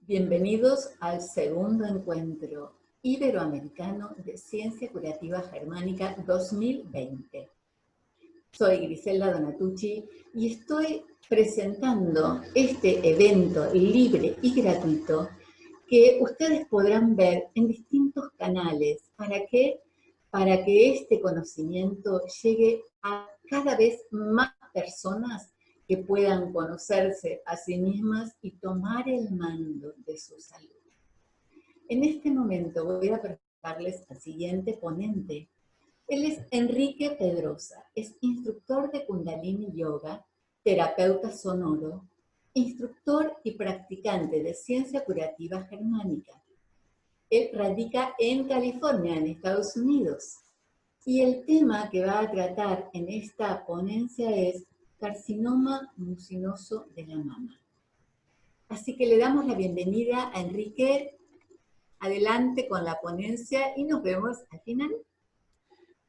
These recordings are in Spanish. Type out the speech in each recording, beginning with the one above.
Bienvenidos al segundo encuentro iberoamericano de Ciencia Curativa Germánica 2020. Soy Griselda Donatucci y estoy presentando este evento libre y gratuito que ustedes podrán ver en distintos canales para que este conocimiento llegue a cada vez más personas que puedan conocerse a sí mismas y tomar el mando de su salud. En este momento voy a presentarles al siguiente ponente. Él es Enrique Pedrosa, es instructor de Kundalini Yoga, terapeuta sonoro, instructor y practicante de ciencia curativa germánica. Él radica en California, en Estados Unidos. Y el tema que va a tratar en esta ponencia es carcinoma mucinoso de la mama. Así que le damos la bienvenida a Enrique. Adelante con la ponencia y nos vemos al final.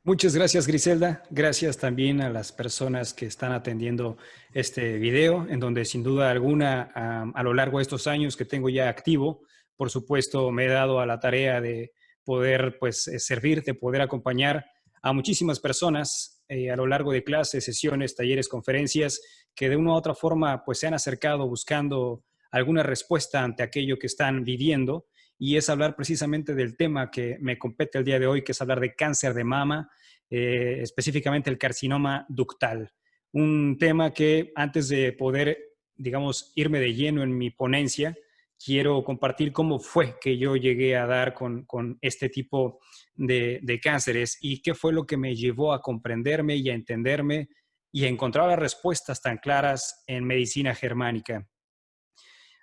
Muchas gracias, Griselda. Gracias también a las personas que están atendiendo este video, en donde sin duda alguna, a lo largo de estos años que tengo ya activo, por supuesto, me he dado a la tarea de poder servir, de poder acompañar a muchísimas personas a lo largo de clases, sesiones, talleres, conferencias, que de una u otra forma se han acercado buscando alguna respuesta ante aquello que están viviendo. Y es hablar precisamente del tema que me compete el día de hoy, que es hablar de cáncer de mama, específicamente el carcinoma ductal. Un tema que antes de poder, digamos, irme de lleno en mi ponencia, quiero compartir cómo fue que yo llegué a dar con este tipo de cánceres y qué fue lo que me llevó a comprenderme y a entenderme y a encontrar las respuestas tan claras en medicina germánica.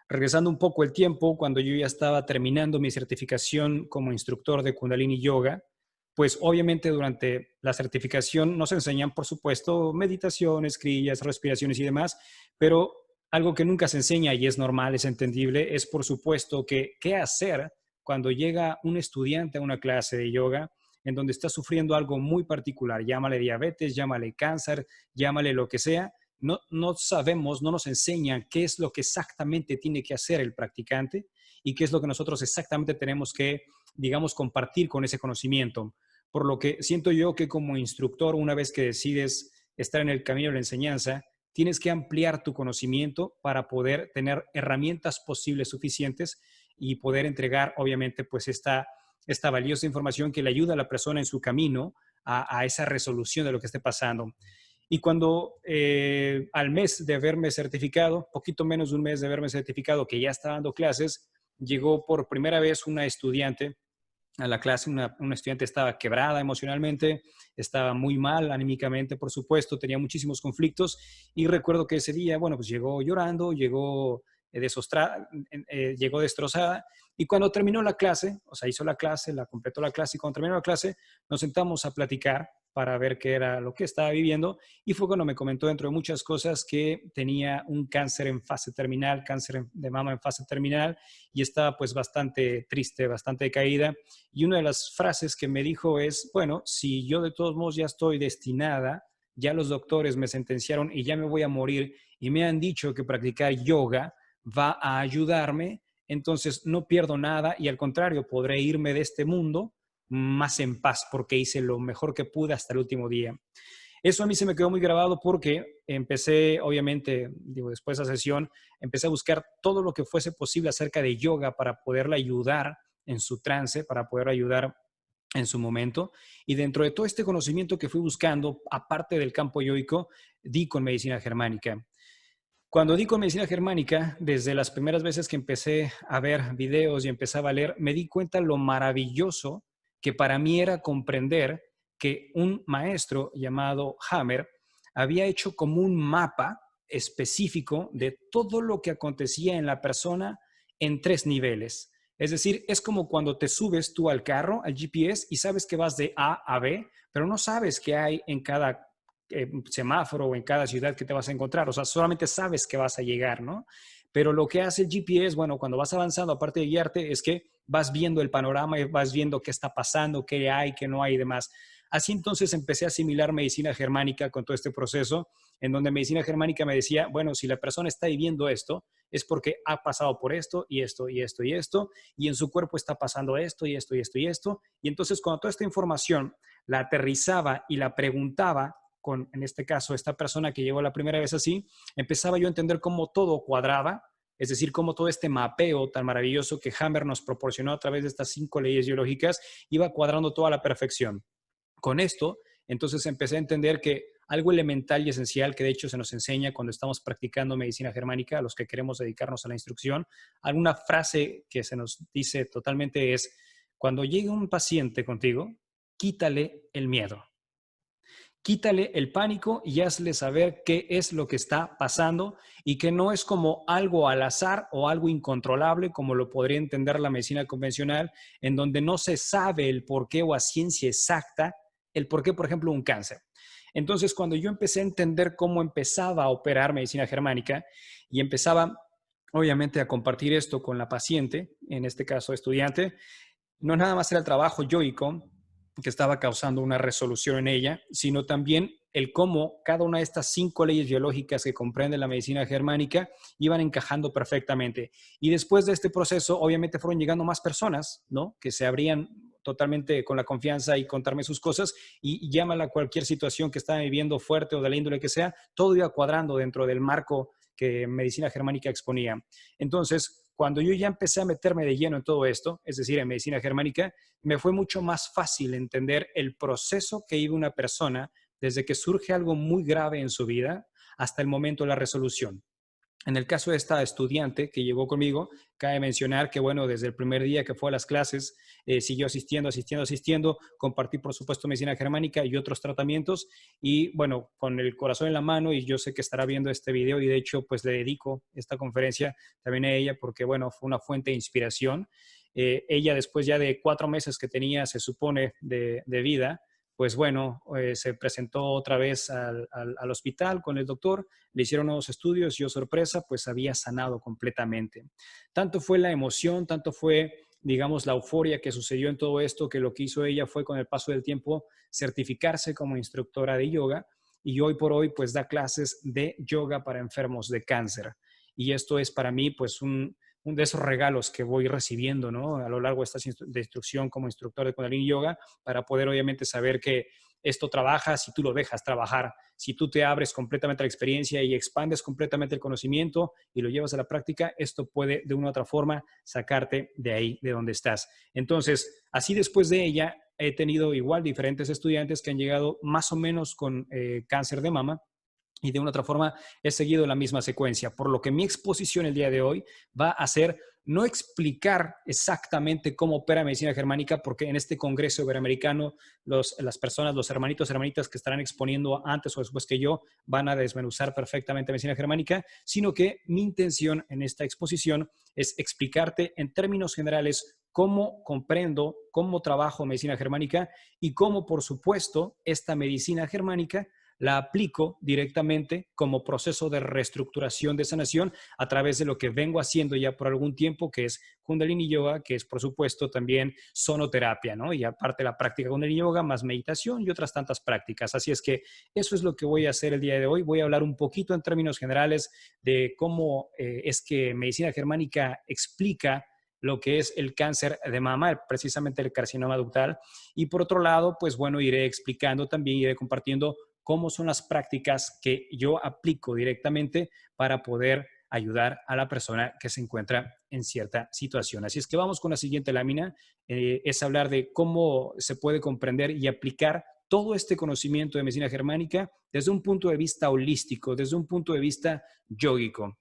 Regresando un poco el tiempo, cuando yo ya estaba terminando mi certificación como instructor de Kundalini Yoga, pues obviamente durante la certificación nos enseñan, por supuesto, meditaciones, crillas, respiraciones y demás, pero algo que nunca se enseña y es normal, es entendible, es por supuesto que qué hacer cuando llega un estudiante a una clase de yoga en donde está sufriendo algo muy particular, llámale diabetes, llámale cáncer, llámale lo que sea. No sabemos, no nos enseñan qué es lo que exactamente tiene que hacer el practicante y qué es lo que nosotros exactamente tenemos que, digamos, compartir con ese conocimiento. Por lo que siento yo que como instructor, una vez que decides estar en el camino de la enseñanza, tienes que ampliar tu conocimiento para poder tener herramientas posibles suficientes y poder entregar, obviamente, esta valiosa información que le ayuda a la persona en su camino a esa resolución de lo que esté pasando. Y cuando al mes de haberme certificado, poquito menos de un mes de haberme certificado, que ya estaba dando clases, llegó por primera vez una estudiante a la clase. Una estudiante estaba quebrada emocionalmente, estaba muy mal anímicamente, por supuesto, tenía muchísimos conflictos. Y recuerdo que ese día, pues llegó llorando, llegó destrozada. Y cuando terminó la clase, o sea, hizo la clase, la completó la clase, y cuando terminó la clase, nos sentamos a platicar para ver qué era lo que estaba viviendo, y fue cuando me comentó, dentro de muchas cosas, que tenía un cáncer en fase terminal, cáncer de mama en fase terminal, y estaba pues bastante triste, bastante decaída. Y una de las frases que me dijo es, bueno, si yo de todos modos ya estoy destinada, ya los doctores me sentenciaron y ya me voy a morir, y me han dicho que practicar yoga va a ayudarme, entonces no pierdo nada y al contrario, podré irme de este mundo más en paz porque hice lo mejor que pude hasta el último día. Eso a mí se me quedó muy grabado porque empecé, obviamente, después de esa sesión, empecé a buscar todo lo que fuese posible acerca de yoga para poderla ayudar en su trance, para poder ayudar en su momento. Y dentro de todo este conocimiento que fui buscando, aparte del campo yoico, di con medicina germánica. Cuando di con medicina germánica, desde las primeras veces que empecé a ver videos y empezaba a leer, me di cuenta lo maravilloso que para mí era comprender que un maestro llamado Hammer había hecho como un mapa específico de todo lo que acontecía en la persona en 3 niveles. Es decir, es como cuando te subes tú al carro, al GPS, y sabes que vas de A a B, pero no sabes qué hay en cada semáforo o en cada ciudad que te vas a encontrar. O sea, solamente sabes que vas a llegar, ¿no? Pero lo que hace el GPS, cuando vas avanzando, aparte de guiarte, es que vas viendo el panorama y vas viendo qué está pasando, qué hay, qué no hay y demás. Así entonces empecé a asimilar medicina germánica con todo este proceso en donde medicina germánica me decía, bueno, si la persona está viviendo esto, es porque ha pasado por esto y esto y esto y esto, y en su cuerpo está pasando esto y esto y esto y esto. Y entonces cuando toda esta información la aterrizaba y la preguntaba con, en este caso, esta persona que llegó la primera vez así, empezaba yo a entender cómo todo cuadraba, es decir, cómo todo este mapeo tan maravilloso que Hammer nos proporcionó a través de estas 5 leyes biológicas iba cuadrando toda la perfección. Con esto, entonces empecé a entender que algo elemental y esencial que de hecho se nos enseña cuando estamos practicando medicina germánica, a los que queremos dedicarnos a la instrucción, alguna frase que se nos dice totalmente es, cuando llegue un paciente contigo, quítale el miedo. Quítale el pánico y hazle saber qué es lo que está pasando y que no es como algo al azar o algo incontrolable como lo podría entender la medicina convencional, en donde no se sabe el por qué o a ciencia exacta el por qué, por ejemplo, un cáncer. Entonces, cuando yo empecé a entender cómo empezaba a operar medicina germánica y empezaba, obviamente, a compartir esto con la paciente, en este caso estudiante, no nada más era el trabajo yoico que estaba causando una resolución en ella, sino también el cómo cada una de estas 5 leyes biológicas que comprende la medicina germánica iban encajando perfectamente. Y después de este proceso, obviamente fueron llegando más personas, ¿no? Que se abrían totalmente con la confianza y contarme sus cosas y llámala cualquier situación que estaban viviendo fuerte o de la índole que sea, todo iba cuadrando dentro del marco que medicina germánica exponía. Entonces, cuando yo ya empecé a meterme de lleno en todo esto, es decir, en medicina germánica, me fue mucho más fácil entender el proceso que vive una persona desde que surge algo muy grave en su vida hasta el momento de la resolución. En el caso de esta estudiante que llegó conmigo, cabe mencionar que, bueno, desde el primer día que fue a las clases, siguió asistiendo, compartí, por supuesto, medicina germánica y otros tratamientos, y, bueno, con el corazón en la mano, y yo sé que estará viendo este video, y de hecho, pues le dedico esta conferencia también a ella, porque, bueno, fue una fuente de inspiración. Ella, después ya de 4 meses que tenía, se supone, de vida, pues bueno, se presentó otra vez al hospital con el doctor, le hicieron nuevos estudios y, oh sorpresa, pues había sanado completamente. Tanto fue la emoción, tanto fue, digamos, la euforia que sucedió en todo esto, que lo que hizo ella fue, con el paso del tiempo, certificarse como instructora de yoga, y hoy por hoy pues da clases de yoga para enfermos de cáncer. Y esto es para mí pues un de esos regalos que voy recibiendo, ¿no? A lo largo de esta de instrucción como instructor de Kundalini Yoga, para poder obviamente saber que esto trabaja si tú lo dejas trabajar, si tú te abres completamente a la experiencia y expandes completamente el conocimiento y lo llevas a la práctica, esto puede de una u otra forma sacarte de ahí, de donde estás. Entonces, así después de ella, he tenido igual diferentes estudiantes que han llegado más o menos con cáncer de mama, y de una otra forma he seguido la misma secuencia, por lo que mi exposición el día de hoy va a ser no explicar exactamente cómo opera medicina germánica, porque en este congreso iberoamericano las personas, los hermanitos, hermanitas que estarán exponiendo antes o después que yo, van a desmenuzar perfectamente medicina germánica, sino que mi intención en esta exposición es explicarte en términos generales cómo comprendo, cómo trabajo medicina germánica y cómo, por supuesto, esta medicina germánica la aplico directamente como proceso de reestructuración de sanación a través de lo que vengo haciendo ya por algún tiempo, que es Kundalini Yoga, que es, por supuesto, también sonoterapia, ¿no? Y aparte la práctica Kundalini Yoga, más meditación y otras tantas prácticas. Así es que eso es lo que voy a hacer el día de hoy. Voy a hablar un poquito en términos generales de cómo es que medicina germánica explica lo que es el cáncer de mama, precisamente el carcinoma ductal. Y por otro lado, pues bueno, iré explicando también, iré compartiendo cómo son las prácticas que yo aplico directamente para poder ayudar a la persona que se encuentra en cierta situación. Así es que vamos con la siguiente lámina, es hablar de cómo se puede comprender y aplicar todo este conocimiento de medicina germánica desde un punto de vista holístico, desde un punto de vista yógico.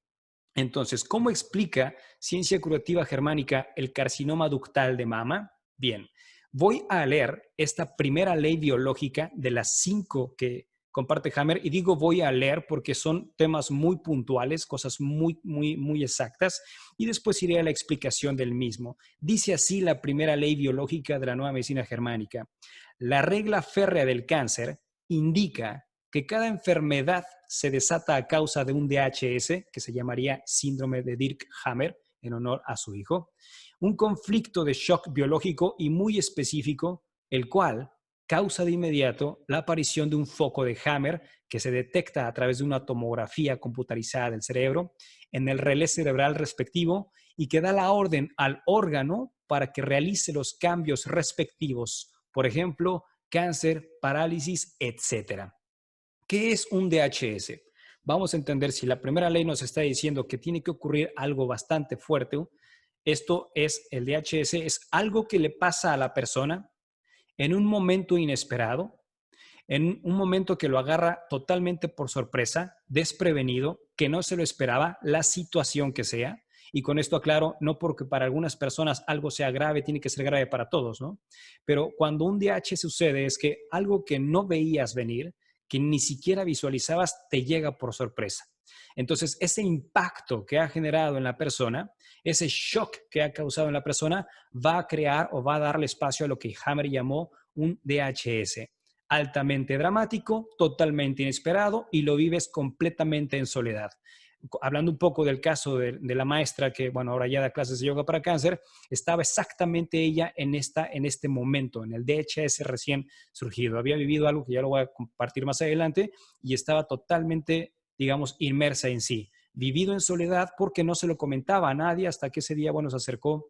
Entonces, ¿cómo explica ciencia curativa germánica el carcinoma ductal de mama? Bien, voy a leer esta primera ley biológica de las 5 que comparte Hammer, y digo voy a leer porque son temas muy puntuales, cosas muy exactas, y después iré a la explicación del mismo. Dice así la primera ley biológica de la nueva medicina germánica: la regla férrea del cáncer indica que cada enfermedad se desata a causa de un DHS, que se llamaría síndrome de Dirk-Hammer, en honor a su hijo, un conflicto de shock biológico y muy específico, el cual causa de inmediato la aparición de un foco de Hammer que se detecta a través de una tomografía computarizada del cerebro en el relé cerebral respectivo y que da la orden al órgano para que realice los cambios respectivos. Por ejemplo, cáncer, parálisis, etcétera. ¿Qué es un DHS? Vamos a entender, si la primera ley nos está diciendo que tiene que ocurrir algo bastante fuerte, esto es, el DHS es algo que le pasa a la persona en un momento inesperado, en un momento que lo agarra totalmente por sorpresa, desprevenido, que no se lo esperaba, la situación que sea. Y con esto aclaro, no porque para algunas personas algo sea grave, tiene que ser grave para todos, ¿no? Pero cuando un DH sucede es que algo que no veías venir, que ni siquiera visualizabas, te llega por sorpresa. Entonces, ese impacto que ha generado en la persona, ese shock que ha causado en la persona, va a crear o va a darle espacio a lo que Hammer llamó un DHS. Altamente dramático, totalmente inesperado y lo vives completamente en soledad. Hablando un poco del caso de la maestra que, bueno, ahora ya da clases de yoga para cáncer, estaba exactamente ella en este momento, en el DHS recién surgido. Había vivido algo que ya lo voy a compartir más adelante y estaba totalmente, digamos, inmersa en sí. Vivido en soledad porque no se lo comentaba a nadie hasta que ese día, bueno, se acercó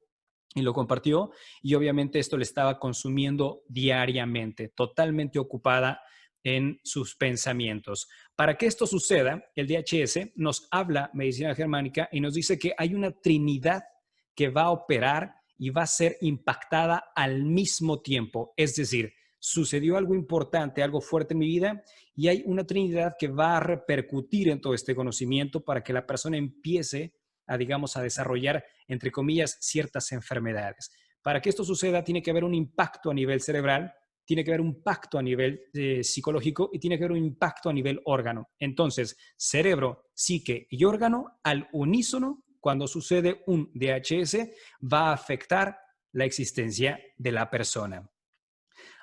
y lo compartió y obviamente esto le estaba consumiendo diariamente, totalmente ocupada en sus pensamientos. Para que esto suceda, el DHS nos habla, medicina germánica, y nos dice que hay una trinidad que va a operar y va a ser impactada al mismo tiempo. Es decir, sucedió algo importante, algo fuerte en mi vida y hay una trinidad que va a repercutir en todo este conocimiento para que la persona empiece a, digamos, a desarrollar, entre comillas, ciertas enfermedades. Para que esto suceda, tiene que haber un impacto a nivel cerebral, tiene que haber un impacto a nivel psicológico y tiene que haber un impacto a nivel órgano. Entonces, cerebro, psique y órgano al unísono, cuando sucede un DHS, va a afectar la existencia de la persona.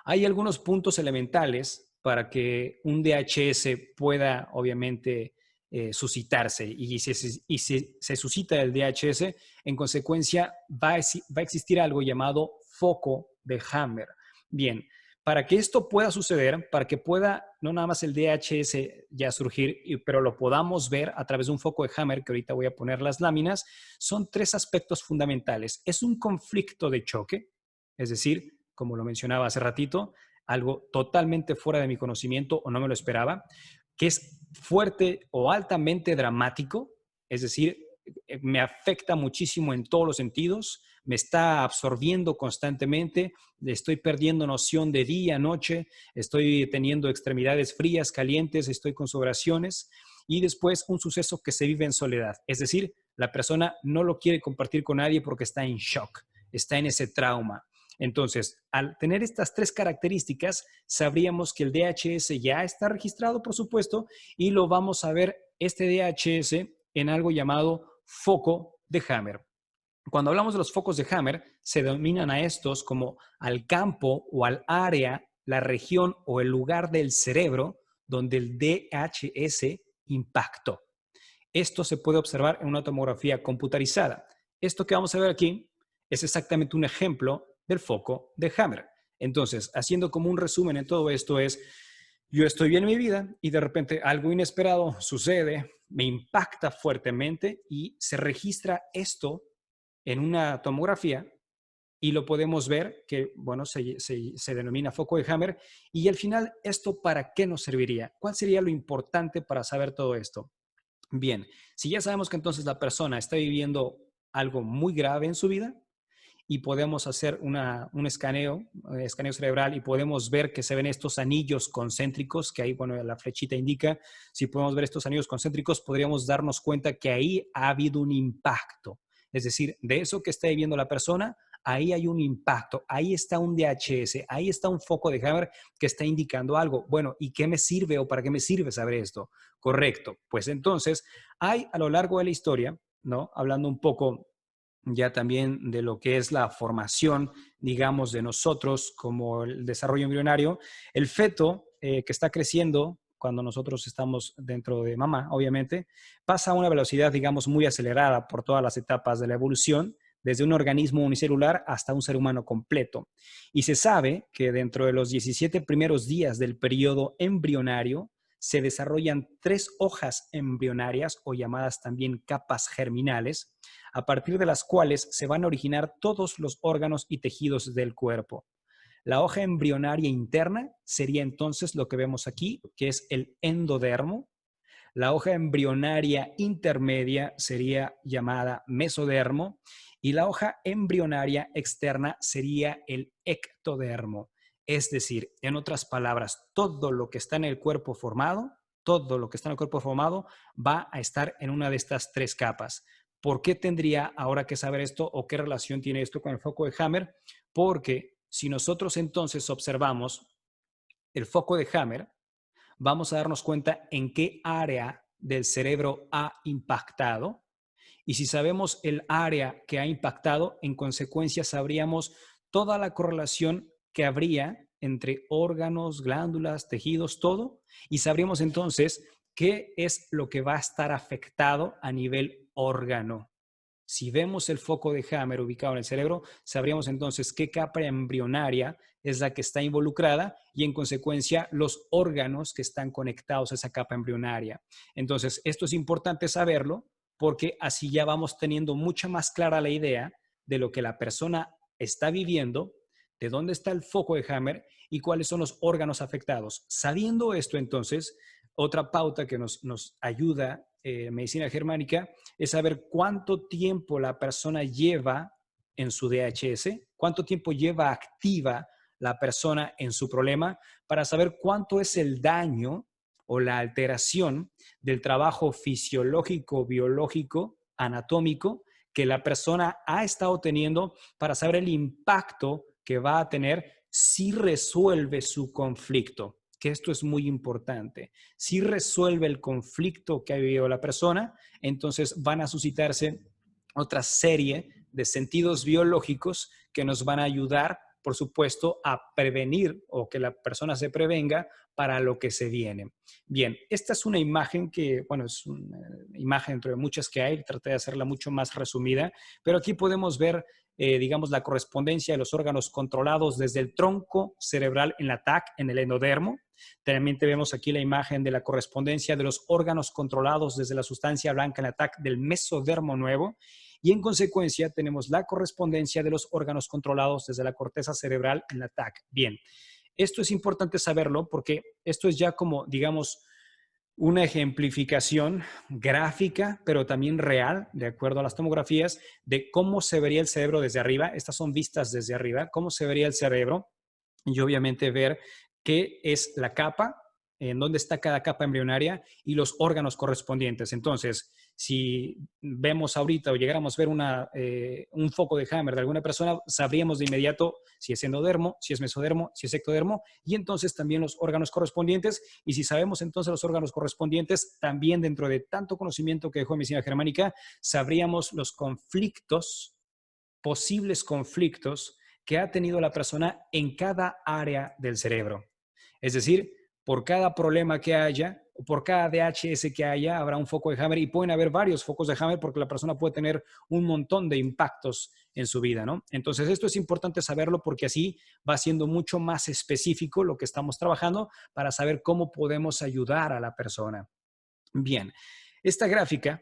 Hay algunos puntos elementales para que un DHS pueda, obviamente, suscitarse. Y si se suscita el DHS, en consecuencia va a existir algo llamado foco de Hammer. Bien, para que esto pueda suceder, para que pueda no nada más el DHS ya surgir, pero lo podamos ver a través de un foco de Hammer, que ahorita voy a poner las láminas, son tres aspectos fundamentales. Es un conflicto de choque, es decir, como lo mencionaba hace ratito, algo totalmente fuera de mi conocimiento o no me lo esperaba, que es fuerte o altamente dramático, es decir, me afecta muchísimo en todos los sentidos, me está absorbiendo constantemente, estoy perdiendo noción de día, noche, estoy teniendo extremidades frías, calientes, estoy con sudoraciones y después un suceso que se vive en soledad. Es decir, la persona no lo quiere compartir con nadie porque está en shock, está en ese trauma. Entonces, al tener estas tres características, sabríamos que el DHS ya está registrado, por supuesto, y lo vamos a ver este DHS en algo llamado foco de Hammer. Cuando hablamos de los focos de Hammer, se denominan a estos como al campo o al área, la región o el lugar del cerebro donde el DHS impactó. Esto se puede observar en una tomografía computarizada. Esto que vamos a ver aquí es exactamente un ejemplo del foco de Hammer. Entonces, haciendo como un resumen en todo esto es, yo estoy bien en mi vida y de repente algo inesperado sucede, me impacta fuertemente y se registra esto en una tomografía y lo podemos ver que, bueno, se denomina foco de Hammer. Y al final, ¿esto para qué nos serviría? ¿Cuál sería lo importante para saber todo esto? Bien, si ya sabemos que entonces la persona está viviendo algo muy grave en su vida y podemos hacer un escaneo cerebral y podemos ver que se ven estos anillos concéntricos, que ahí, bueno, la flechita indica, si podemos ver estos anillos concéntricos, podríamos darnos cuenta que ahí ha habido un impacto. Es decir, de eso que está viviendo la persona, ahí hay un impacto, ahí está un DHS, ahí está un foco de Hammer que está indicando algo. Bueno, ¿y qué me sirve o para qué me sirve saber esto? Correcto. Pues entonces, hay a lo largo de la historia, ¿no? Hablando un poco ya también de lo que es la formación, digamos, de nosotros como el desarrollo embrionario, el feto que está creciendo cuando nosotros estamos dentro de mamá, obviamente, pasa a una velocidad, digamos, muy acelerada por todas las etapas de la evolución, desde un organismo unicelular hasta un ser humano completo. Y se sabe que dentro de los 17 primeros días del periodo embrionario se desarrollan 3 hojas embrionarias o llamadas también capas germinales, a partir de las cuales se van a originar todos los órganos y tejidos del cuerpo. La hoja embrionaria interna sería entonces lo que vemos aquí, que es el endodermo. La hoja embrionaria intermedia sería llamada mesodermo y la hoja embrionaria externa sería el ectodermo. Es decir, en otras palabras, todo lo que está en el cuerpo formado, todo lo que está en el cuerpo formado va a estar en una de estas 3 capas. ¿Por qué tendría ahora que saber esto o qué relación tiene esto con el foco de Hammer? Porque si nosotros entonces observamos el foco de Hammer, vamos a darnos cuenta en qué área del cerebro ha impactado. Y si sabemos el área que ha impactado, en consecuencia sabríamos toda la correlación que habría entre órganos, glándulas, tejidos, todo. Y sabríamos entonces qué es lo que va a estar afectado a nivel órgano. Si vemos el foco de Hammer ubicado en el cerebro, sabríamos entonces qué capa embrionaria es la que está involucrada y en consecuencia los órganos que están conectados a esa capa embrionaria. Entonces, esto es importante saberlo porque así ya vamos teniendo mucha más clara la idea de lo que la persona está viviendo, de dónde está el foco de Hammer y cuáles son los órganos afectados. Sabiendo esto, entonces, otra pauta que nos ayuda medicina germánica es saber cuánto tiempo la persona lleva en su DHS, cuánto tiempo lleva activa la persona en su problema, para saber cuánto es el daño o la alteración del trabajo fisiológico, biológico, anatómico que la persona ha estado teniendo, para saber el impacto que va a tener si resuelve su conflicto, que esto es muy importante. Si resuelve el conflicto que ha vivido la persona, entonces van a suscitarse otra serie de sentidos biológicos que nos van a ayudar, por supuesto, a prevenir o que la persona se prevenga para lo que se viene. Bien, esta es una imagen que, bueno, es una imagen entre muchas que hay, traté de hacerla mucho más resumida, pero aquí podemos ver, digamos, la correspondencia de los órganos controlados desde el tronco cerebral en la TAC, en el endodermo. También vemos aquí la imagen de la correspondencia de los órganos controlados desde la sustancia blanca en la TAC del mesodermo nuevo. Y en consecuencia tenemos la correspondencia de los órganos controlados desde la corteza cerebral en la TAC. Bien, esto es importante saberlo porque esto es ya como, digamos, una ejemplificación gráfica, pero también real, de acuerdo a las tomografías, de cómo se vería el cerebro desde arriba. Estas son vistas desde arriba, cómo se vería el cerebro y obviamente ver qué es la capa, en dónde está cada capa embrionaria y los órganos correspondientes. Entonces, si vemos ahorita o llegáramos a ver un foco de Hammer de alguna persona, sabríamos de inmediato si es endodermo, si es mesodermo, si es ectodermo y entonces también los órganos correspondientes. Y si sabemos entonces los órganos correspondientes, también dentro de tanto conocimiento que dejó medicina germánica, sabríamos los conflictos, posibles conflictos que ha tenido la persona en cada área del cerebro. Es decir, por cada problema que haya, o por cada DHS que haya, habrá un foco de Hammer y pueden haber varios focos de Hammer porque la persona puede tener un montón de impactos en su vida, ¿no? Entonces, esto es importante saberlo porque así va siendo mucho más específico lo que estamos trabajando para saber cómo podemos ayudar a la persona. Bien, esta gráfica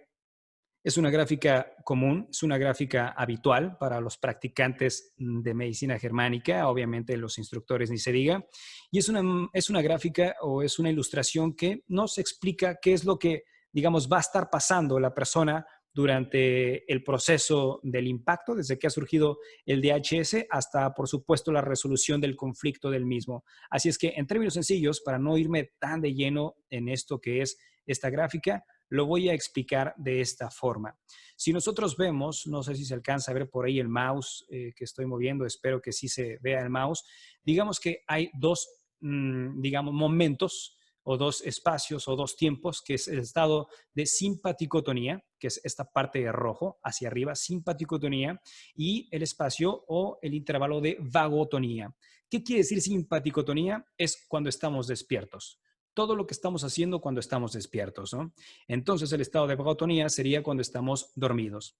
es una gráfica común, es una gráfica habitual para los practicantes de medicina germánica, obviamente los instructores ni se diga, y es una gráfica o es una ilustración que nos explica qué es lo que, digamos, va a estar pasando la persona durante el proceso del impacto, desde que ha surgido el DHS hasta, por supuesto, la resolución del conflicto del mismo. Así es que, en términos sencillos, para no irme tan de lleno en esto que es esta gráfica, lo voy a explicar de esta forma. Si nosotros vemos, no sé si se alcanza a ver por ahí el mouse que estoy moviendo, espero que sí se vea el mouse, digamos que hay dos, digamos, momentos o dos espacios o dos tiempos, que es el estado de simpaticotonía, que es esta parte de rojo hacia arriba, simpaticotonía, y el espacio o el intervalo de vagotonía. ¿Qué quiere decir simpaticotonía? Es cuando estamos despiertos. Todo lo que estamos haciendo cuando estamos despiertos, ¿no? Entonces, el estado de vagotonía sería cuando estamos dormidos.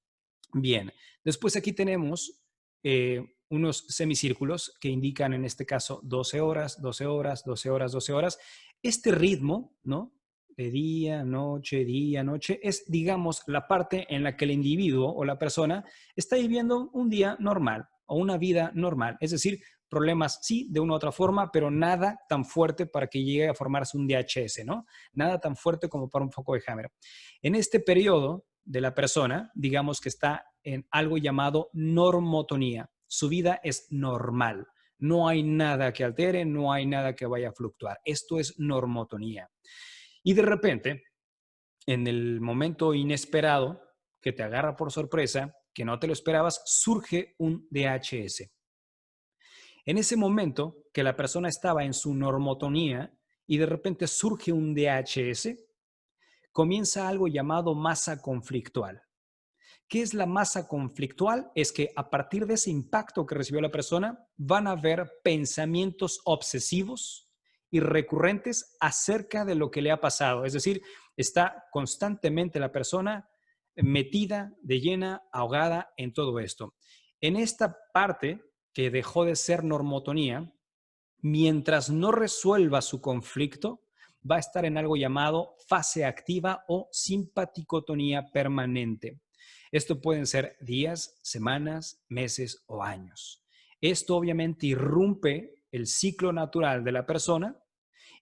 Bien, después aquí tenemos unos semicírculos que indican en este caso 12 horas, 12 horas, 12 horas, 12 horas. Este ritmo, ¿no? De día, noche, es, digamos, la parte en la que el individuo o la persona está viviendo un día normal o una vida normal. Es decir, problemas sí, de una u otra forma, pero nada tan fuerte para que llegue a formarse un DHS, ¿no? Nada tan fuerte como para un foco de Hammer. En este periodo de la persona, digamos que está en algo llamado normotonía. Su vida es normal. No hay nada que altere, no hay nada que vaya a fluctuar. Esto es normotonía. Y de repente, en el momento inesperado que te agarra por sorpresa, que no te lo esperabas, surge un DHS. En ese momento que la persona estaba en su normotonía y de repente surge un DHS, comienza algo llamado masa conflictual. ¿Qué es la masa conflictual? Es que a partir de ese impacto que recibió la persona, van a haber pensamientos obsesivos y recurrentes acerca de lo que le ha pasado. Es decir, está constantemente la persona metida, de llena, ahogada en todo esto. En esta parte que dejó de ser normotonía, mientras no resuelva su conflicto, va a estar en algo llamado fase activa o simpaticotonía permanente. Esto pueden ser días, semanas, meses o años. Esto obviamente irrumpe el ciclo natural de la persona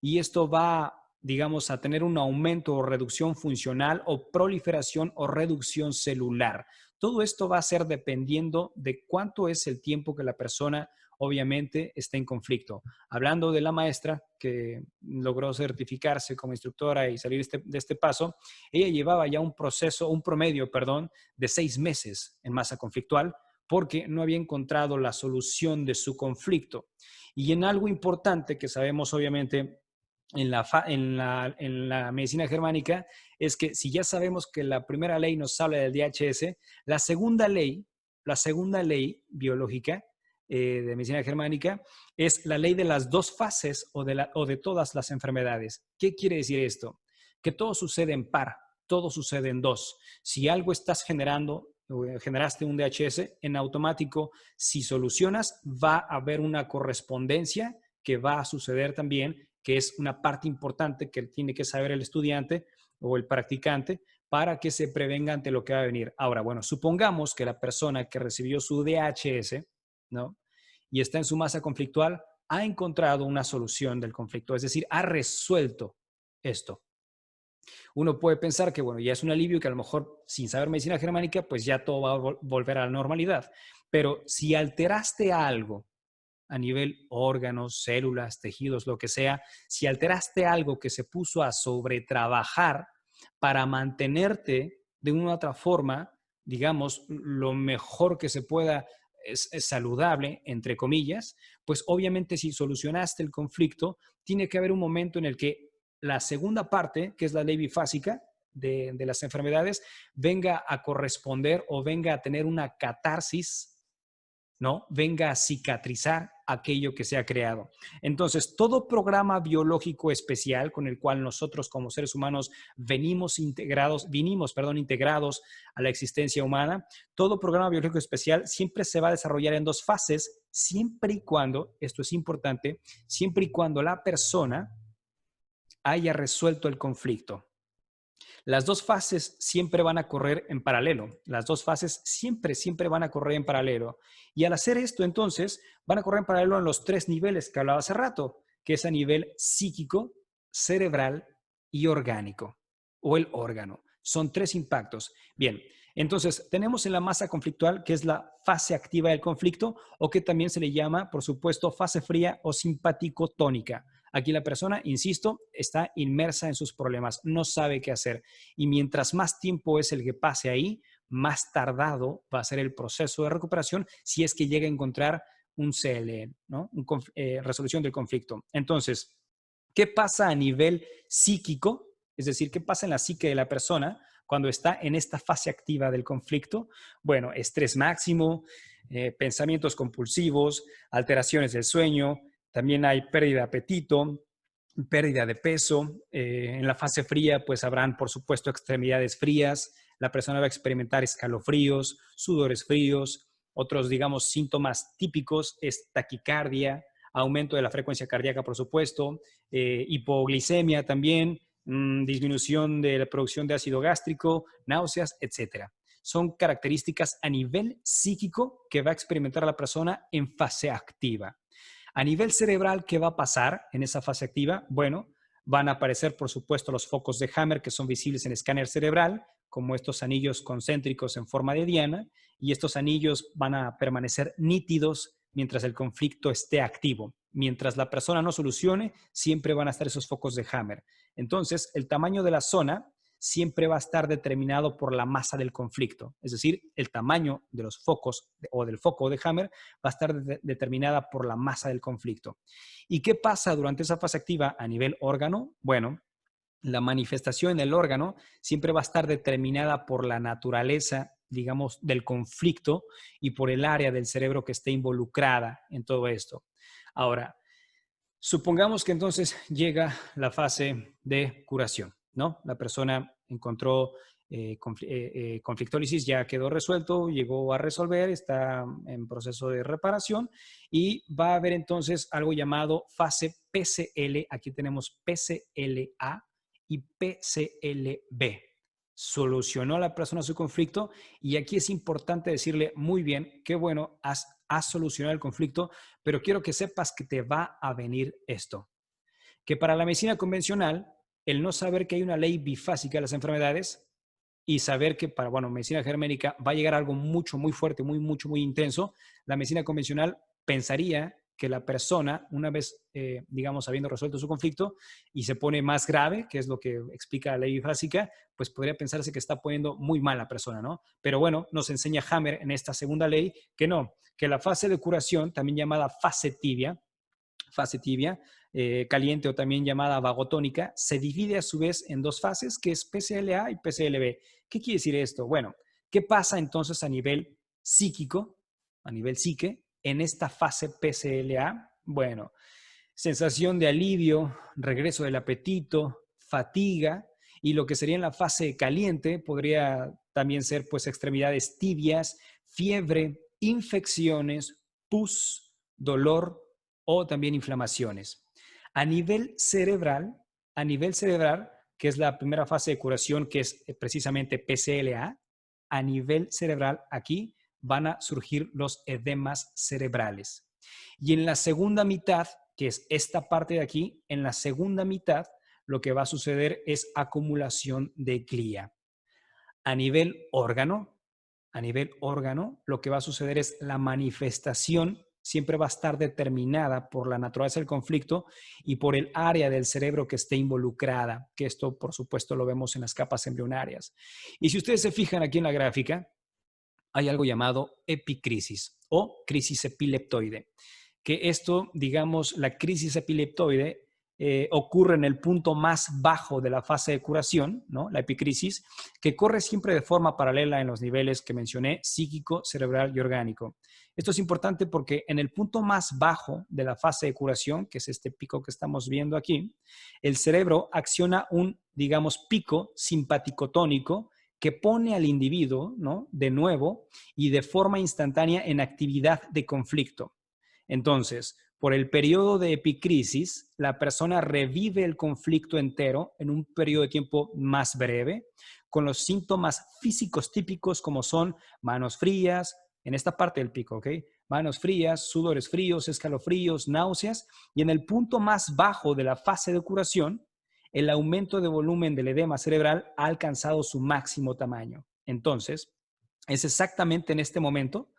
y esto va, digamos, a tener un aumento o reducción funcional o proliferación o reducción celular. Todo esto va a ser dependiendo de cuánto es el tiempo que la persona obviamente está en conflicto. Hablando de la maestra que logró certificarse como instructora y salir de este paso, ella llevaba ya un proceso, un promedio, perdón, de 6 meses en masa conflictual porque no había encontrado la solución de su conflicto. Y en algo importante que sabemos obviamente en la medicina germánica es que si ya sabemos que la primera ley nos habla del DHS, la segunda ley biológica de medicina germánica es la ley de las dos fases o de todas las enfermedades. ¿Qué quiere decir esto? Que todo sucede en par, todo sucede en dos. Si algo estás generando, generaste un DHS, en automático, si solucionas, va a haber una correspondencia que va a suceder también, que es una parte importante que tiene que saber el estudiante o el practicante para que se prevenga ante lo que va a venir. Ahora, bueno, supongamos que la persona que recibió su DHS, ¿no? Y está en su masa conflictual, ha encontrado una solución del conflicto, es decir, ha resuelto esto. Uno puede pensar que, bueno, ya es un alivio que a lo mejor sin saber medicina germánica, pues ya todo va a volver a la normalidad. Pero si alteraste algo a nivel órganos, células, tejidos, lo que sea, si alteraste algo que se puso a sobretrabajar para mantenerte de una u otra forma, digamos, lo mejor que se pueda, es saludable, entre comillas, pues obviamente si solucionaste el conflicto, tiene que haber un momento en el que la segunda parte, que es la ley bifásica de las enfermedades, venga a corresponder o venga a tener una catarsis, ¿no? Venga a cicatrizar aquello que se ha creado. Entonces, todo programa biológico especial con el cual nosotros como seres humanos vinimos integrados a la existencia humana, todo programa biológico especial siempre se va a desarrollar en dos fases, siempre y cuando, esto es importante, siempre y cuando la persona haya resuelto el conflicto. Las dos fases siempre van a correr en paralelo. Las dos fases siempre van a correr en paralelo. Y al hacer esto, entonces, van a correr en paralelo en los 3 niveles que hablaba hace rato, que es a nivel psíquico, cerebral y orgánico, o el órgano. Son 3 impactos. Bien, entonces tenemos en la masa conflictual, que es la fase activa del conflicto, o que también se le llama, por supuesto, fase fría o simpático-tónica. Aquí la persona, insisto, está inmersa en sus problemas, no sabe qué hacer. Y mientras más tiempo es el que pase ahí, más tardado va a ser el proceso de recuperación si es que llega a encontrar un CLE, ¿no? Resolución del conflicto. Entonces, ¿qué pasa a nivel psíquico? Es decir, ¿qué pasa en la psique de la persona cuando está en esta fase activa del conflicto? Bueno, estrés máximo, pensamientos compulsivos, alteraciones del sueño, también hay pérdida de apetito, pérdida de peso. En la fase fría, pues habrán, por supuesto, extremidades frías, la persona va a experimentar escalofríos, sudores fríos, otros, digamos, síntomas típicos es taquicardia, aumento de la frecuencia cardíaca, por supuesto, hipoglicemia también, disminución de la producción de ácido gástrico, náuseas, etcétera. Son características a nivel psíquico que va a experimentar la persona en fase activa. A nivel cerebral, ¿qué va a pasar en esa fase activa? Bueno, van a aparecer, por supuesto, los focos de Hammer que son visibles en escáner cerebral, como estos anillos concéntricos en forma de diana, y estos anillos van a permanecer nítidos mientras el conflicto esté activo. Mientras la persona no solucione, siempre van a estar esos focos de Hammer. Entonces, el tamaño de la zona siempre va a estar determinado por la masa del conflicto. Es decir, el tamaño de los focos o del foco de Hammer va a estar determinada por la masa del conflicto. ¿Y qué pasa durante esa fase activa a nivel órgano? Bueno, la manifestación en el órgano siempre va a estar determinada por la naturaleza, digamos, del conflicto y por el área del cerebro que esté involucrada en todo esto. Ahora, supongamos que entonces llega la fase de curación, ¿no? La persona encontró conflictólisis, ya quedó resuelto, llegó a resolver, está en proceso de reparación y va a haber entonces algo llamado fase PCL. Aquí tenemos PCLA y PCLB. Solucionó a la persona su conflicto y aquí es importante decirle muy bien, qué bueno, has solucionado el conflicto, pero quiero que sepas que te va a venir esto. Que para la medicina convencional, el no saber que hay una ley bifásica de las enfermedades y saber que para, bueno, medicina germánica va a llegar algo mucho, muy fuerte, muy intenso, la medicina convencional pensaría que la persona, una vez, digamos, habiendo resuelto su conflicto y se pone más grave, que es lo que explica la ley bifásica, pues podría pensarse que está poniendo muy mal la persona, ¿no? Pero bueno, nos enseña Hammer en esta segunda ley que no, que la fase de curación, también llamada fase tibia, caliente o también llamada vagotónica, se divide a su vez en dos fases, que es PCLA y PCLB. ¿Qué quiere decir esto? Bueno, ¿qué pasa entonces a nivel psíquico, a nivel psique, en esta fase PCLA? Bueno, sensación de alivio, regreso del apetito, fatiga, y lo que sería en la fase caliente podría también ser pues extremidades tibias, fiebre, infecciones, pus, dolor o también inflamaciones. A nivel cerebral, que es la primera fase de curación, que es precisamente PCLA, a nivel cerebral aquí van a surgir los edemas cerebrales. Y en la segunda mitad, que es esta parte de aquí, en la segunda mitad lo que va a suceder es acumulación de glía. A nivel órgano, lo que va a suceder es la manifestación siempre va a estar determinada por la naturaleza del conflicto y por el área del cerebro que esté involucrada, que esto por supuesto lo vemos en las capas embrionarias. Y si ustedes se fijan aquí en la gráfica, hay algo llamado epicrisis o crisis epileptoide, que esto, digamos, la crisis epileptoide ocurre en el punto más bajo de la fase de curación, ¿no? La epicrisis, que corre siempre de forma paralela en los niveles que mencioné, psíquico, cerebral y orgánico. Esto es importante porque en el punto más bajo de la fase de curación, que es este pico que estamos viendo aquí, el cerebro acciona un, digamos, pico simpaticotónico que pone al individuo, ¿no?, de nuevo y de forma instantánea en actividad de conflicto. Entonces, por el periodo de epicrisis, la persona revive el conflicto entero en un periodo de tiempo más breve, con los síntomas físicos típicos como son manos frías, en esta parte del pico, ¿ok? Manos frías, sudores fríos, escalofríos, náuseas, y en el punto más bajo de la fase de curación, el aumento de volumen del edema cerebral ha alcanzado su máximo tamaño. Entonces, es exactamente en este momento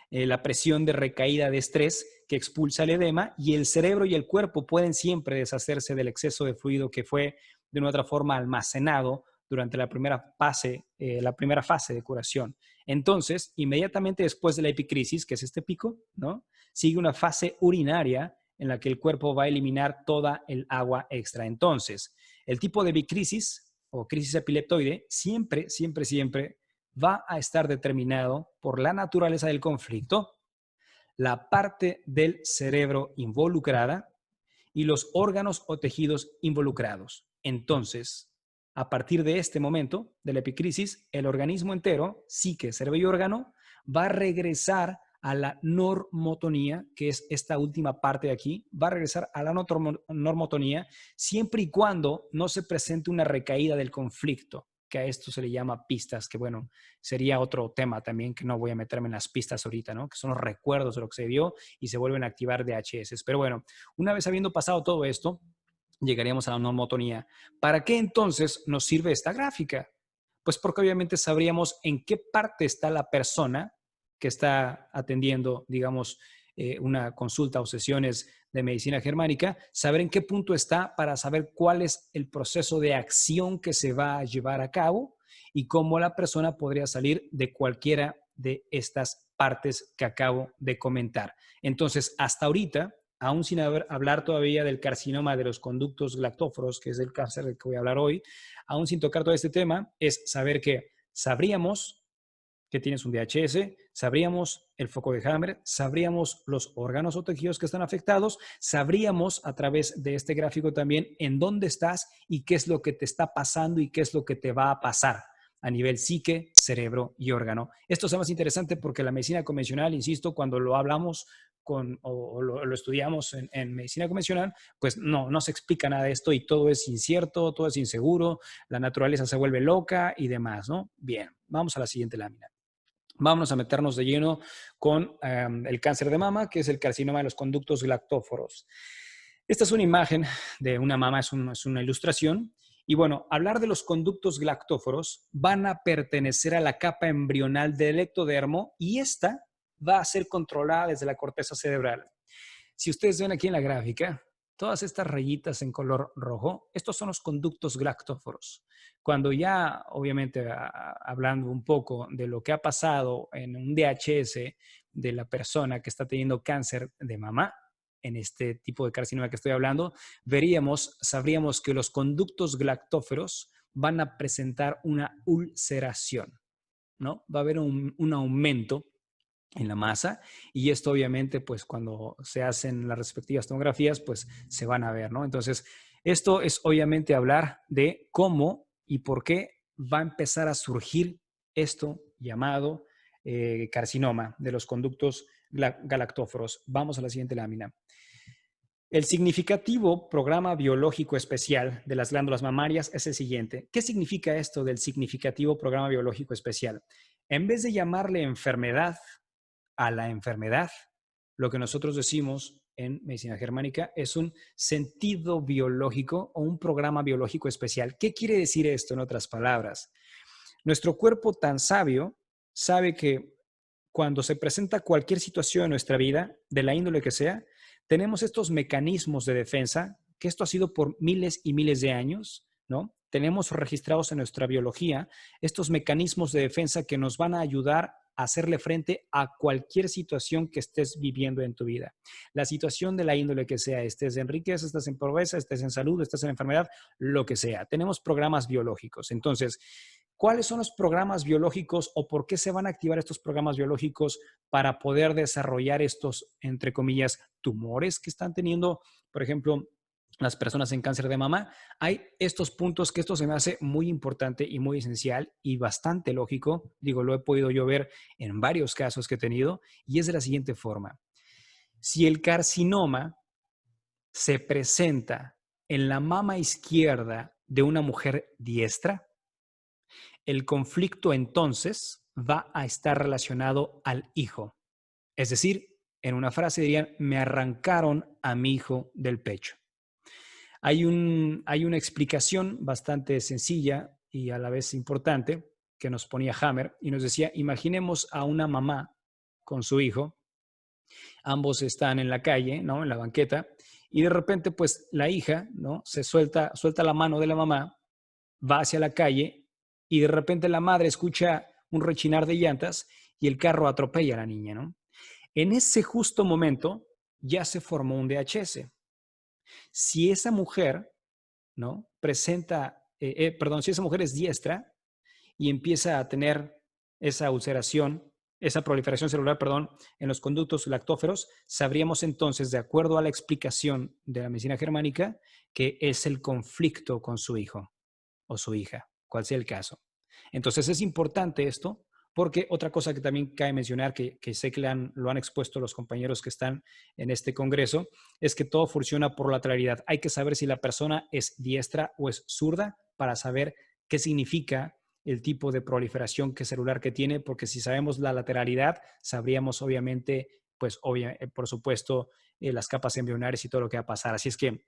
la presión de recaída de estrés que expulsa el edema y el cerebro y el cuerpo pueden siempre deshacerse del exceso de fluido que fue de una otra forma almacenado durante la primera fase de curación. Entonces, inmediatamente después de la epicrisis, que es este pico, ¿no?, sigue una fase urinaria en la que el cuerpo va a eliminar toda el agua extra. Entonces, el tipo de bicrisis o crisis epileptoide siempre va a estar determinado por la naturaleza del conflicto, la parte del cerebro involucrada y los órganos o tejidos involucrados. Entonces, a partir de este momento de la epicrisis, el organismo entero, psique, cerebro y órgano, va a regresar a la normotonía, que es esta última parte de aquí, va a regresar a la normotonía siempre y cuando no se presente una recaída del conflicto, que a esto se le llama pistas, que bueno, sería otro tema también, que no voy a meterme en las pistas ahorita, ¿no? Que son los recuerdos de lo que se vio y se vuelven a activar DHS. Pero bueno, una vez habiendo pasado todo esto, llegaríamos a la normotonía. ¿Para qué entonces nos sirve esta gráfica? Pues porque obviamente sabríamos en qué parte está la persona que está atendiendo, digamos, una consulta o sesiones de medicina germánica, saber en qué punto está para saber cuál es el proceso de acción que se va a llevar a cabo y cómo la persona podría salir de cualquiera de estas partes que acabo de comentar. Entonces, hasta ahorita, aún sin hablar todavía del carcinoma de los conductos galactóforos, que es el cáncer del que voy a hablar hoy, aún sin tocar todo este tema, es saber que sabríamos que tienes un DHS, sabríamos el foco de Hammer, sabríamos los órganos o tejidos que están afectados, sabríamos a través de este gráfico también en dónde estás y qué es lo que te está pasando y qué es lo que te va a pasar a nivel psique, cerebro y órgano. Esto es más interesante porque la medicina convencional, insisto, cuando lo hablamos o lo estudiamos en medicina convencional, pues no se explica nada de esto y todo es incierto, todo es inseguro, la naturaleza se vuelve loca y demás, ¿no? Bien, vamos a la siguiente lámina. Vamos a meternos de lleno con el cáncer de mama, que es el carcinoma de los conductos galactóforos. Esta es una imagen de una mama, es una ilustración. Y bueno, hablar de los conductos galactóforos van a pertenecer a la capa embrional del ectodermo y esta va a ser controlada desde la corteza cerebral. Si ustedes ven aquí en la gráfica, todas estas rayitas en color rojo, estos son los conductos galactóforos. Cuando ya, obviamente, hablando un poco de lo que ha pasado en un DHS de la persona que está teniendo cáncer de mama, en este tipo de carcinoma que estoy hablando, sabríamos que los conductos galactóferos van a presentar una ulceración, ¿no? Va a haber un aumento en la masa y esto obviamente pues cuando se hacen las respectivas tomografías pues se van a ver, ¿no? Entonces esto es obviamente hablar de cómo y por qué va a empezar a surgir esto llamado carcinoma de los conductos galactóforos. Vamos a la siguiente lámina. El significativo programa biológico especial de las glándulas mamarias es el siguiente. ¿Qué significa esto del significativo programa biológico especial? En vez de llamarle enfermedad a la enfermedad, lo que nosotros decimos en medicina germánica es un sentido biológico o un programa biológico especial. ¿Qué quiere decir esto en otras palabras? Nuestro cuerpo tan sabio sabe que cuando se presenta cualquier situación en nuestra vida, de la índole que sea, tenemos estos mecanismos de defensa, que esto ha sido por miles y miles de años, ¿no? Tenemos registrados en nuestra biología estos mecanismos de defensa que nos van a ayudar a hacerle frente a cualquier situación que estés viviendo en tu vida. La situación de la índole que sea, estés en riqueza, estés en pobreza, estés en salud, estés en enfermedad, lo que sea. Tenemos programas biológicos. Entonces, ¿cuáles son los programas biológicos o por qué se van a activar estos programas biológicos para poder desarrollar estos, entre comillas, tumores que están teniendo, por ejemplo, las personas en cáncer de mama? Hay estos puntos que esto se me hace muy importante y muy esencial y bastante lógico. Digo, lo he podido yo ver en varios casos que he tenido y es de la siguiente forma. Si el carcinoma se presenta en la mama izquierda de una mujer diestra, el conflicto entonces va a estar relacionado al hijo. Es decir, en una frase dirían, me arrancaron a mi hijo del pecho. Hay una explicación bastante sencilla y a la vez importante que nos ponía Hammer y nos decía, imaginemos a una mamá con su hijo, ambos están en la calle, ¿no? En la banqueta, y de repente pues la hija, ¿no? Se suelta la mano de la mamá, va hacia la calle y de repente la madre escucha un rechinar de llantas y el carro atropella a la niña, ¿no? En ese justo momento ya se formó un DHS. Si esa mujer, ¿no? Si esa mujer es diestra y empieza a tener esa ulceración, esa proliferación celular, en los conductos lactóferos, sabríamos entonces, de acuerdo a la explicación de la medicina germánica, que es el conflicto con su hijo. o su hija, cual sea el caso. Entonces es importante esto, porque otra cosa que también cabe mencionar, que sé que lo han expuesto los compañeros que están en este congreso, es que todo funciona por lateralidad. Hay que saber si la persona es diestra o es zurda para saber qué significa el tipo de proliferación celular que tiene, porque si sabemos la lateralidad, sabríamos obviamente, pues por supuesto, las capas embrionarias y todo lo que va a pasar. Así es que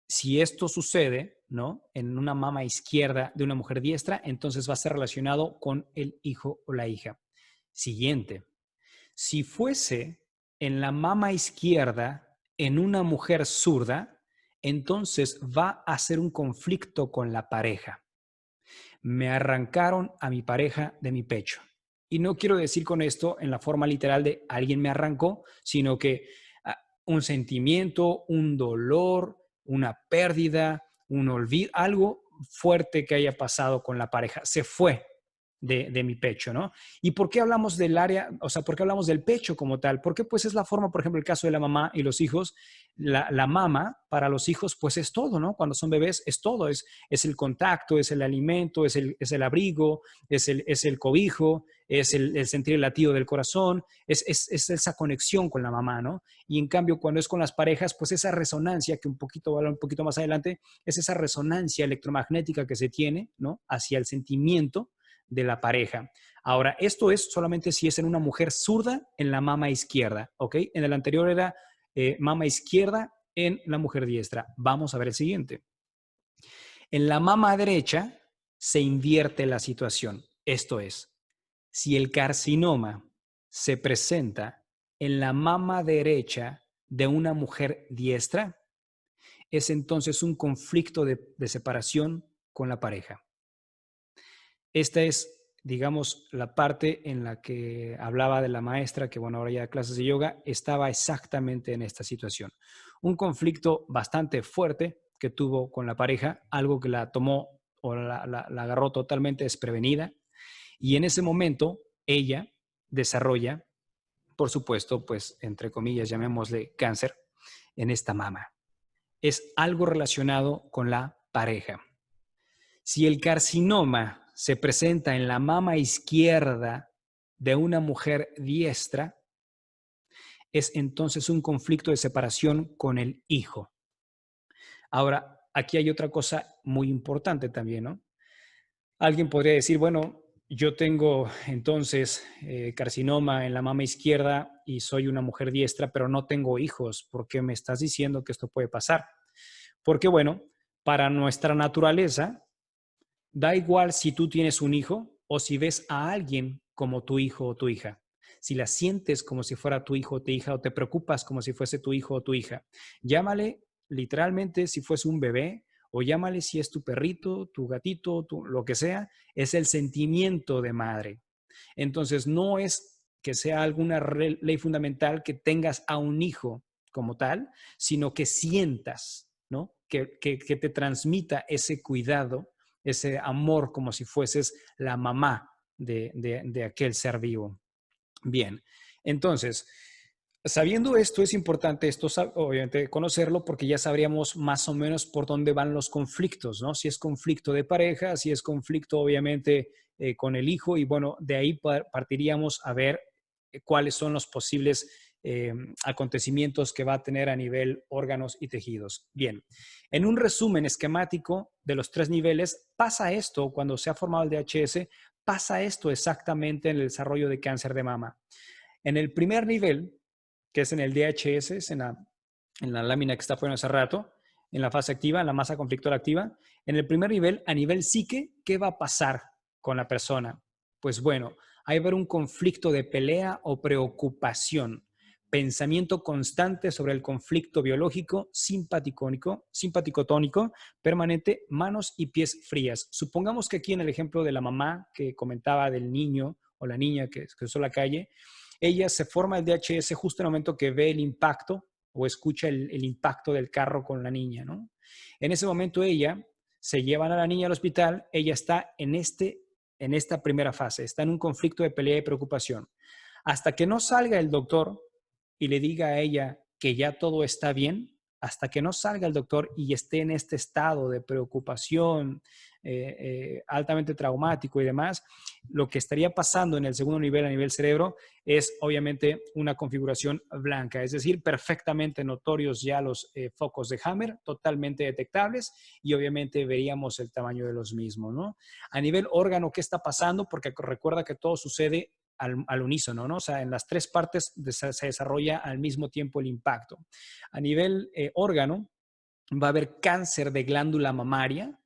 si esto sucede, ¿no?, en una mama izquierda de una mujer diestra, entonces va a ser relacionado con el hijo o la hija. Siguiente. Si fuese en la mama izquierda en una mujer zurda, entonces va a ser un conflicto con la pareja. Me arrancaron a mi pareja de mi pecho. Y no quiero decir con esto en la forma literal de alguien me arrancó, sino que un sentimiento, un dolor, una pérdida, un olvido, algo fuerte que haya pasado con la pareja. Se fue de mi pecho, ¿no? ¿Y por qué hablamos del área, o sea, por qué hablamos del pecho como tal? Porque pues es la forma, por ejemplo, el caso de la mamá y los hijos, la mama para los hijos pues es todo, ¿no? Cuando son bebés es todo, es el contacto, es el alimento, es el abrigo, es el cobijo, es el sentir el latido del corazón, es esa conexión con la mamá, ¿no? Y en cambio, cuando es con las parejas, pues esa resonancia, que un poquito más adelante, es esa resonancia electromagnética que se tiene, ¿no?, hacia el sentimiento de la pareja. Ahora, esto es solamente si es en una mujer zurda en la mama izquierda, ¿ok? En el anterior era mama izquierda en la mujer diestra. Vamos a ver el siguiente. En la mama derecha se invierte la situación. Esto es, si el carcinoma se presenta en la mama derecha de una mujer diestra, es entonces un conflicto de separación con la pareja. Esta es, digamos, la parte en la que hablaba de la maestra, que bueno, ahora ya da clases de yoga, estaba exactamente en esta situación. Un conflicto bastante fuerte que tuvo con la pareja, algo que la tomó o la agarró totalmente desprevenida. Y en ese momento, ella desarrolla, por supuesto, pues, entre comillas, llamémosle cáncer en esta mama. Es algo relacionado con la pareja. Si el carcinoma se presenta en la mama izquierda de una mujer diestra, es entonces un conflicto de separación con el hijo. Ahora, aquí hay otra cosa muy importante también, ¿no? Alguien podría decir, bueno, yo tengo entonces carcinoma en la mama izquierda y soy una mujer diestra, pero no tengo hijos. ¿Por qué me estás diciendo que esto puede pasar? Porque, bueno, para nuestra naturaleza, da igual si tú tienes un hijo o si ves a alguien como tu hijo o tu hija. Si la sientes como si fuera tu hijo o tu hija o te preocupas como si fuese tu hijo o tu hija. Llámale literalmente si fuese un bebé o llámale si es tu perrito, tu gatito, lo que sea. Es el sentimiento de madre. Entonces no es que sea alguna ley fundamental que tengas a un hijo como tal, sino que sientas, ¿no?, que te transmita ese cuidado, ese amor, como si fueses la mamá de aquel ser vivo. Bien, entonces, sabiendo esto, es importante esto, obviamente, conocerlo, porque ya sabríamos más o menos por dónde van los conflictos, ¿no? Si es conflicto de pareja, si es conflicto, obviamente, con el hijo, y bueno, de ahí partiríamos a ver cuáles son los posibles acontecimientos que va a tener a nivel órganos y tejidos. Bien, en un resumen esquemático de los 3 niveles, pasa esto cuando se ha formado el DHS, pasa esto exactamente en el desarrollo de cáncer de mama. En el primer nivel, que es en el DHS, es en la lámina que está poniendo hace rato, en la fase activa, en la masa conflictual activa, en el primer nivel, a nivel psique, ¿qué va a pasar con la persona? Pues bueno, hay que ver un conflicto de pelea o preocupación, pensamiento constante sobre el conflicto biológico, simpaticotónico, permanente, manos y pies frías. Supongamos que aquí en el ejemplo de la mamá que comentaba del niño o la niña que cruzó la calle, ella se forma el DHS justo en el momento que ve el impacto o escucha el impacto del carro con la niña, ¿no? En ese momento ella se llevan a la niña al hospital, ella está en esta primera fase, está en un conflicto de pelea y preocupación. Hasta que no salga el doctor y le diga a ella que ya todo está bien, hasta que no salga el doctor y esté en este estado de preocupación, altamente traumático y demás, lo que estaría pasando en el segundo nivel a nivel cerebro es obviamente una configuración blanca, es decir, perfectamente notorios ya los focos de Hammer, totalmente detectables y obviamente veríamos el tamaño de los mismos, ¿no? A nivel órgano, ¿qué está pasando? Porque recuerda que todo sucede al unísono, ¿no? O sea, en las tres partes se desarrolla al mismo tiempo el impacto. A nivel órgano, va a haber cáncer de glándula mamaria.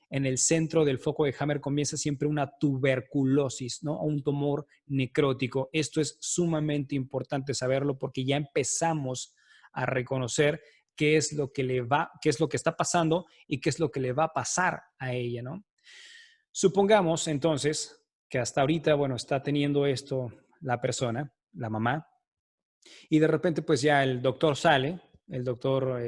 En el centro del foco de Hammer comienza siempre una tuberculosis, ¿no? Un tumor necrótico. Esto es sumamente importante saberlo porque ya empezamos a reconocer qué es lo que qué es lo que está pasando y qué es lo que le va a pasar a ella, ¿no? Supongamos entonces que hasta ahorita, bueno, está teniendo esto la persona, la mamá, y de repente pues ya el doctor sale, el doctor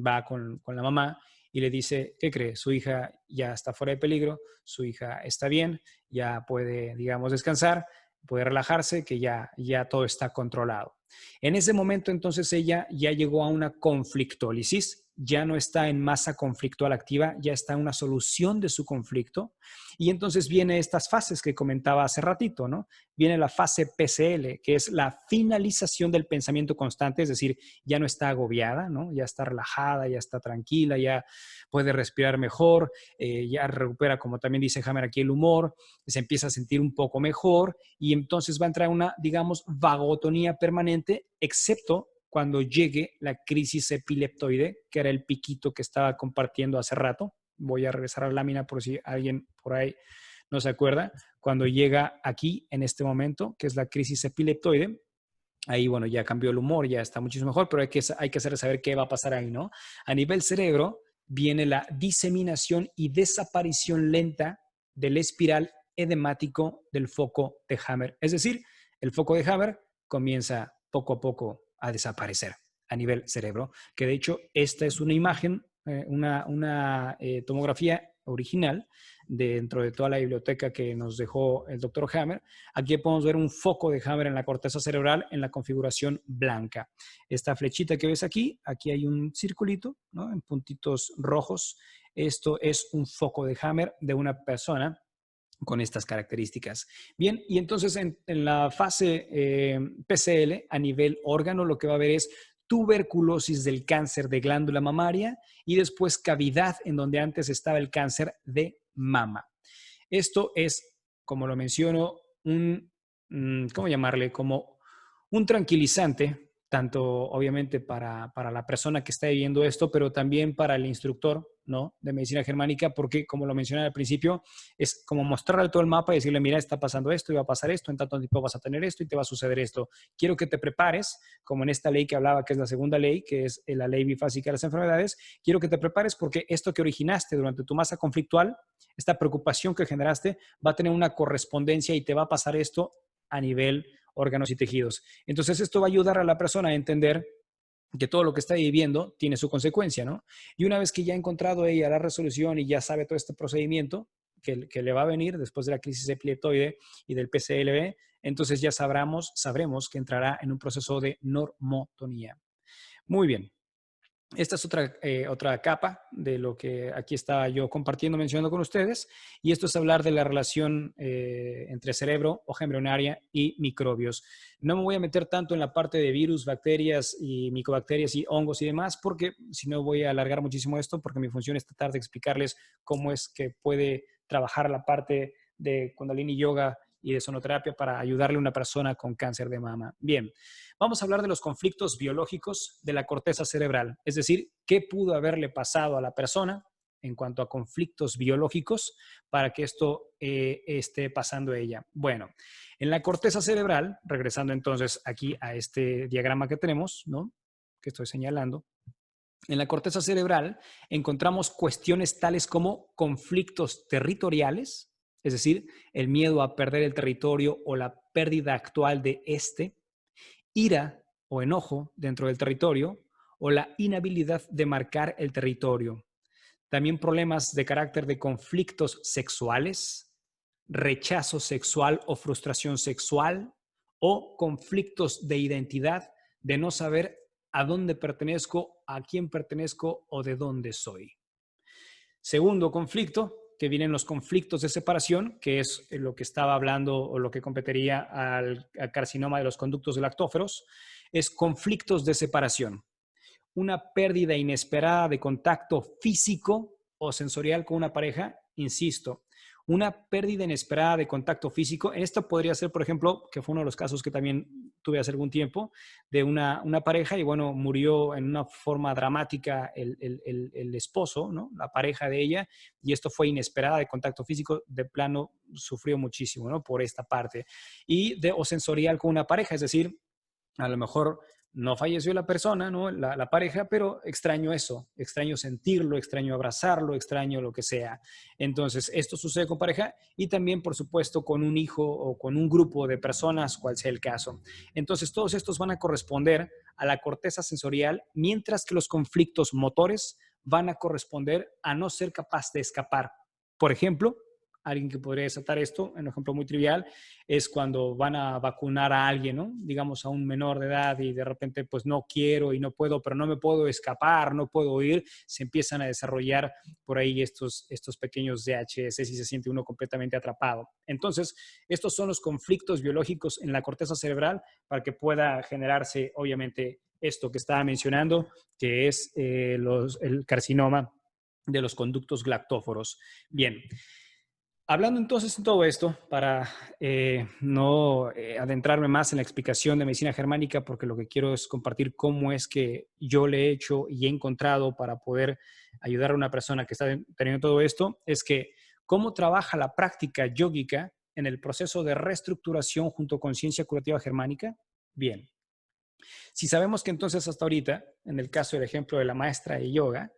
va con la mamá y le dice, ¿qué cree? Su hija ya está fuera de peligro, su hija está bien, ya puede, digamos, descansar, puede relajarse, que ya todo está controlado. En ese momento entonces ella ya llegó a una conflictólisis, ya no está en masa conflictual activa, ya está en una solución de su conflicto. Y entonces viene estas fases que comentaba hace ratito, ¿no? Viene la fase PCL, que es la finalización del pensamiento constante, es decir, ya no está agobiada, ¿no? Ya está relajada, ya está tranquila, ya puede respirar mejor, ya recupera, como también dice Hammer aquí, el humor, se empieza a sentir un poco mejor y entonces va a entrar una, digamos, vagotonía permanente, excepto cuando llegue la crisis epileptoide, que era el piquito que estaba compartiendo hace rato. Voy a regresar a la lámina por si alguien por ahí no se acuerda. Cuando llega aquí, en este momento, que es la crisis epileptoide, ahí, bueno, ya cambió el humor, ya está muchísimo mejor, pero hay que hacer saber qué va a pasar ahí, ¿no? A nivel cerebro, viene la diseminación y desaparición lenta del espiral edemático del foco de Hammer. Es decir, el foco de Hammer comienza poco a poco a desaparecer a nivel cerebro, que de hecho esta es una imagen, una tomografía original dentro de toda la biblioteca que nos dejó el doctor Hammer. Aquí podemos ver un foco de Hammer en la corteza cerebral en la configuración blanca. Esta flechita que ves aquí, aquí hay un circulito, ¿no? En puntitos rojos. Esto es un foco de Hammer de una persona con estas características. Bien, y entonces en la fase PCL, a nivel órgano, lo que va a haber es tuberculosis del cáncer de glándula mamaria y después cavidad en donde antes estaba el cáncer de mama. Esto es, como lo menciono, ¿cómo llamarle? Como un tranquilizante, tanto obviamente para la persona que está viviendo esto, pero también para el instructor, ¿no? De medicina germánica, porque como lo mencioné al principio, es como mostrarle todo el mapa y decirle, mira, está pasando esto y va a pasar esto, en tanto tiempo vas a tener esto y te va a suceder esto. Quiero que te prepares, como en esta ley que hablaba, que es la segunda ley, que es la ley bifásica de las enfermedades, quiero que te prepares porque esto que originaste durante tu masa conflictual, esta preocupación que generaste, va a tener una correspondencia y te va a pasar esto a nivel órganos y tejidos. Entonces esto va a ayudar a la persona a entender que todo lo que está viviendo tiene su consecuencia, ¿no? Y una vez que ya ha encontrado ella la resolución y ya sabe todo este procedimiento que le va a venir después de la crisis epileptoide y del PCLB, entonces ya sabremos que entrará en un proceso de normotonía. Muy bien. Esta es otra capa de lo que aquí estaba yo compartiendo, mencionando con ustedes, y esto es hablar de la relación entre cerebro, hoja embrionaria y microbios. No me voy a meter tanto en la parte de virus, bacterias y micobacterias y hongos y demás, porque si no voy a alargar muchísimo esto, porque mi función es tratar de explicarles cómo es que puede trabajar la parte de Kundalini Yoga y de sonoterapia para ayudarle a una persona con cáncer de mama. Bien, vamos a hablar de los conflictos biológicos de la corteza cerebral, es decir, qué pudo haberle pasado a la persona en cuanto a conflictos biológicos para que esto esté pasando a ella. Bueno, en la corteza cerebral, regresando entonces aquí a este diagrama que tenemos, ¿no? Que estoy señalando, en la corteza cerebral encontramos cuestiones tales como conflictos territoriales, es decir, el miedo a perder el territorio o la pérdida actual de este, ira o enojo dentro del territorio o la inhabilidad de marcar el territorio. También problemas de carácter de conflictos sexuales, rechazo sexual o frustración sexual o conflictos de identidad, de no saber a dónde pertenezco, a quién pertenezco o de dónde soy. Segundo conflicto, que vienen los conflictos de separación, que es lo que estaba hablando o lo que competiría al carcinoma de los conductos lactóferos, es conflictos de separación. Una pérdida inesperada de contacto físico o sensorial con una pareja, insisto, una pérdida inesperada de contacto físico. Esto podría ser, por ejemplo, que fue uno de los casos que también tuve hace algún tiempo, de una pareja y bueno, murió en una forma dramática el esposo, ¿no? La pareja de ella, y esto fue inesperada de contacto físico, de plano sufrió muchísimo, ¿no? Por esta parte. O sensorial con una pareja, es decir, a lo mejor no falleció la persona, ¿no? La pareja, pero extraño eso, extraño sentirlo, extraño abrazarlo, extraño lo que sea. Entonces, esto sucede con pareja y también, por supuesto, con un hijo o con un grupo de personas, cual sea el caso. Entonces, todos estos van a corresponder a la corteza sensorial, mientras que los conflictos motores van a corresponder a no ser capaz de escapar. Por ejemplo, alguien que podría desatar esto, un ejemplo muy trivial, es cuando van a vacunar a alguien, ¿no? Digamos a un menor de edad y de repente pues no quiero y no puedo, pero no me puedo escapar, no puedo ir, se empiezan a desarrollar por ahí estos pequeños DHS y se siente uno completamente atrapado. Entonces, estos son los conflictos biológicos en la corteza cerebral para que pueda generarse, obviamente, esto que estaba mencionando, que es el carcinoma de los conductos galactóforos. Bien. Hablando entonces en todo esto, para no adentrarme más en la explicación de medicina germánica, porque lo que quiero es compartir cómo es que yo le he hecho y he encontrado para poder ayudar a una persona que está teniendo todo esto, es que cómo trabaja la práctica yógica en el proceso de reestructuración junto con ciencia curativa germánica. Bien, si sabemos que entonces hasta ahorita, en el caso del ejemplo de la maestra de yoga,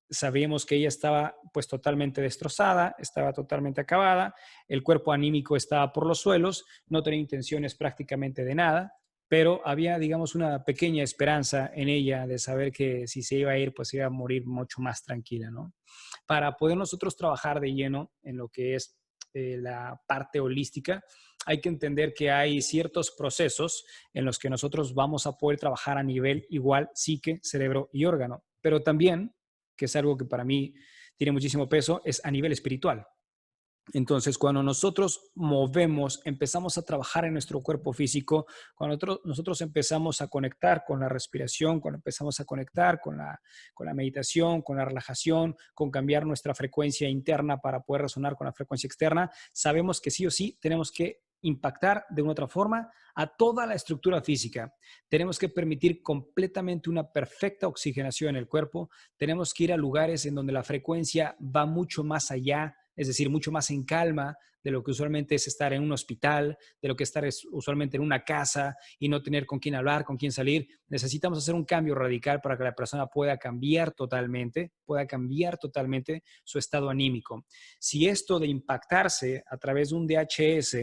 sabíamos que ella estaba pues totalmente destrozada, estaba totalmente acabada, el cuerpo anímico estaba por los suelos, no tenía intenciones prácticamente de nada, pero había, digamos, una pequeña esperanza en ella de saber que si se iba a ir, pues iba a morir mucho más tranquila, ¿no? Para poder nosotros trabajar de lleno en lo que es la parte holística, hay que entender que hay ciertos procesos en los que nosotros vamos a poder trabajar a nivel igual psique, cerebro y órgano, pero también, que es algo que para mí tiene muchísimo peso, es a nivel espiritual. Entonces, cuando nosotros movemos, empezamos a trabajar en nuestro cuerpo físico, cuando nosotros empezamos a conectar con la respiración, cuando empezamos a conectar con la meditación, con la relajación, con cambiar nuestra frecuencia interna para poder resonar con la frecuencia externa, sabemos que sí o sí tenemos que impactar de una otra forma a toda la estructura física. Tenemos que permitir completamente una perfecta oxigenación en el cuerpo. Tenemos que ir a lugares en donde la frecuencia va mucho más allá, es decir, mucho más en calma de lo que usualmente es estar en un hospital, de lo que estar usualmente en una casa y no tener con quién hablar, con quién salir. Necesitamos hacer un cambio radical para que la persona pueda cambiar totalmente su estado anímico. Si esto de impactarse a través de un DHS,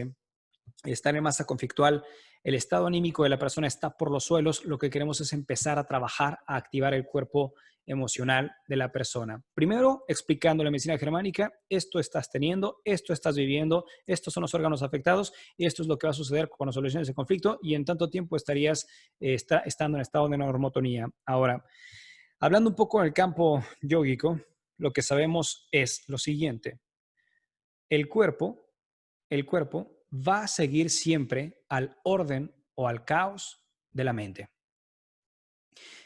estar en masa conflictual, el estado anímico de la persona está por los suelos, lo que queremos es empezar a trabajar, a activar el cuerpo emocional de la persona. Primero, explicando la medicina germánica, esto estás teniendo, esto estás viviendo, estos son los órganos afectados y esto es lo que va a suceder cuando soluciones el conflicto y en tanto tiempo estarías estando en estado de normotonía. Ahora, hablando un poco en el campo yógico, lo que sabemos es lo siguiente. El cuerpo va a seguir siempre al orden o al caos de la mente.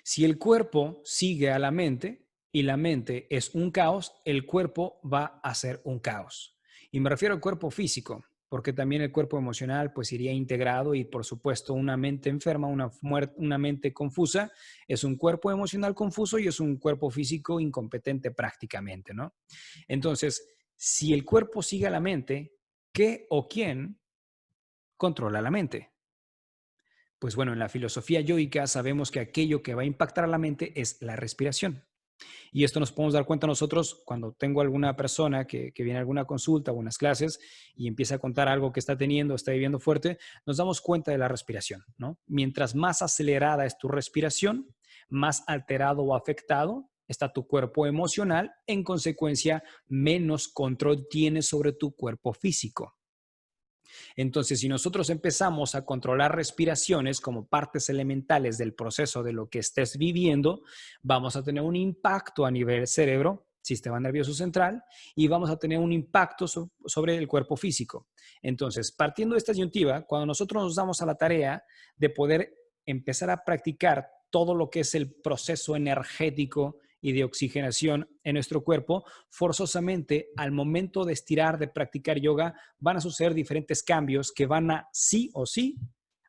Si el cuerpo sigue a la mente y la mente es un caos, el cuerpo va a ser un caos. Y me refiero al cuerpo físico, porque también el cuerpo emocional pues iría integrado y por supuesto una mente enferma, una mente confusa, es un cuerpo emocional confuso y es un cuerpo físico incompetente prácticamente, ¿no? Entonces, si el cuerpo sigue a la mente, ¿qué o quién controla la mente? Pues bueno, en la filosofía yógica sabemos que aquello que va a impactar a la mente es la respiración. Y esto nos podemos dar cuenta nosotros cuando tengo alguna persona que viene a alguna consulta o unas clases y empieza a contar algo que está teniendo, está viviendo fuerte, nos damos cuenta de la respiración, ¿no? Mientras más acelerada es tu respiración, más alterado o afectado está tu cuerpo emocional, en consecuencia, menos control tienes sobre tu cuerpo físico. Entonces, si nosotros empezamos a controlar respiraciones como partes elementales del proceso de lo que estés viviendo, vamos a tener un impacto a nivel cerebro, sistema nervioso central, y vamos a tener un impacto sobre el cuerpo físico. Entonces, partiendo de esta disyuntiva, cuando nosotros nos damos a la tarea de poder empezar a practicar todo lo que es el proceso energético y de oxigenación en nuestro cuerpo, forzosamente al momento de estirar, de practicar yoga, van a suceder diferentes cambios que van a sí o sí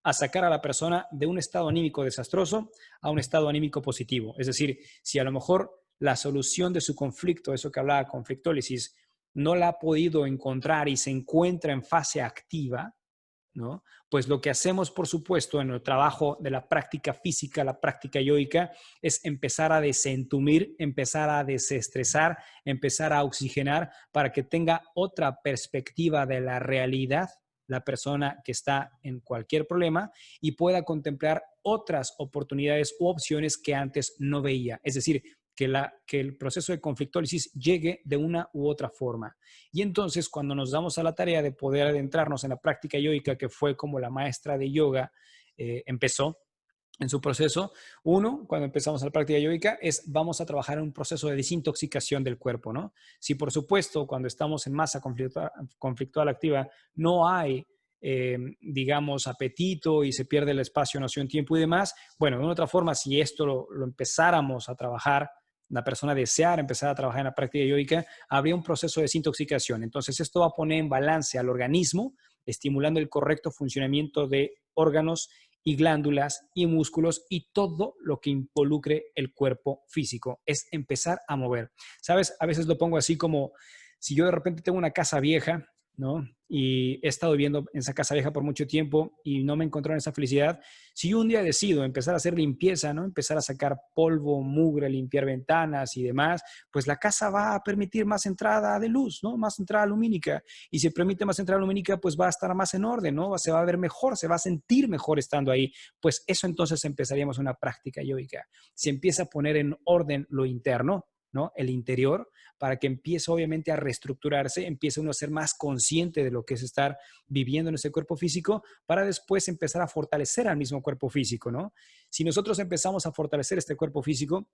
a sacar a la persona de un estado anímico desastroso a un estado anímico positivo. Es decir, si a lo mejor la solución de su conflicto, eso que hablaba, conflictólisis, no la ha podido encontrar y se encuentra en fase activa, ¿no? Pues lo que hacemos, por supuesto, en el trabajo de la práctica física, la práctica yoica, es empezar a desentumir, empezar a desestresar, empezar a oxigenar para que tenga otra perspectiva de la realidad la persona que está en cualquier problema y pueda contemplar otras oportunidades u opciones que antes no veía. Es decir, que el proceso de conflictólisis llegue de una u otra forma. Y entonces, cuando nos damos a la tarea de poder adentrarnos en la práctica yoica, que fue como la maestra de yoga empezó en su proceso, uno, cuando empezamos la práctica yoica, vamos a trabajar en un proceso de desintoxicación del cuerpo, ¿no? Si, por supuesto, cuando estamos en masa conflictual activa, no hay digamos, apetito y se pierde el espacio, noción, tiempo y demás, bueno, de una otra forma, si esto lo empezáramos a trabajar, la persona deseara empezar a trabajar en la práctica yoica, habría un proceso de desintoxicación. Entonces, esto va a poner en balance al organismo, estimulando el correcto funcionamiento de órganos y glándulas y músculos y todo lo que involucre el cuerpo físico. Es empezar a mover. ¿Sabes? A veces lo pongo así como si yo de repente tengo una casa vieja, ¿no? Y he estado viviendo en esa casa vieja por mucho tiempo y no me encontré en esa felicidad. Si yo un día decido empezar a hacer limpieza, ¿no? Empezar a sacar polvo, mugre, limpiar ventanas y demás, pues la casa va a permitir más entrada de luz, ¿no? Más entrada lumínica. Y si permite más entrada lumínica, pues va a estar más en orden, ¿no? Se va a ver mejor, se va a sentir mejor estando ahí. Pues eso entonces empezaríamos una práctica yoica. Se empieza a poner en orden lo interno, ¿no? El interior, para que empiece obviamente a reestructurarse, empiece uno a ser más consciente de lo que es estar viviendo en ese cuerpo físico, para después empezar a fortalecer al mismo cuerpo físico, ¿no? Si nosotros empezamos a fortalecer este cuerpo físico,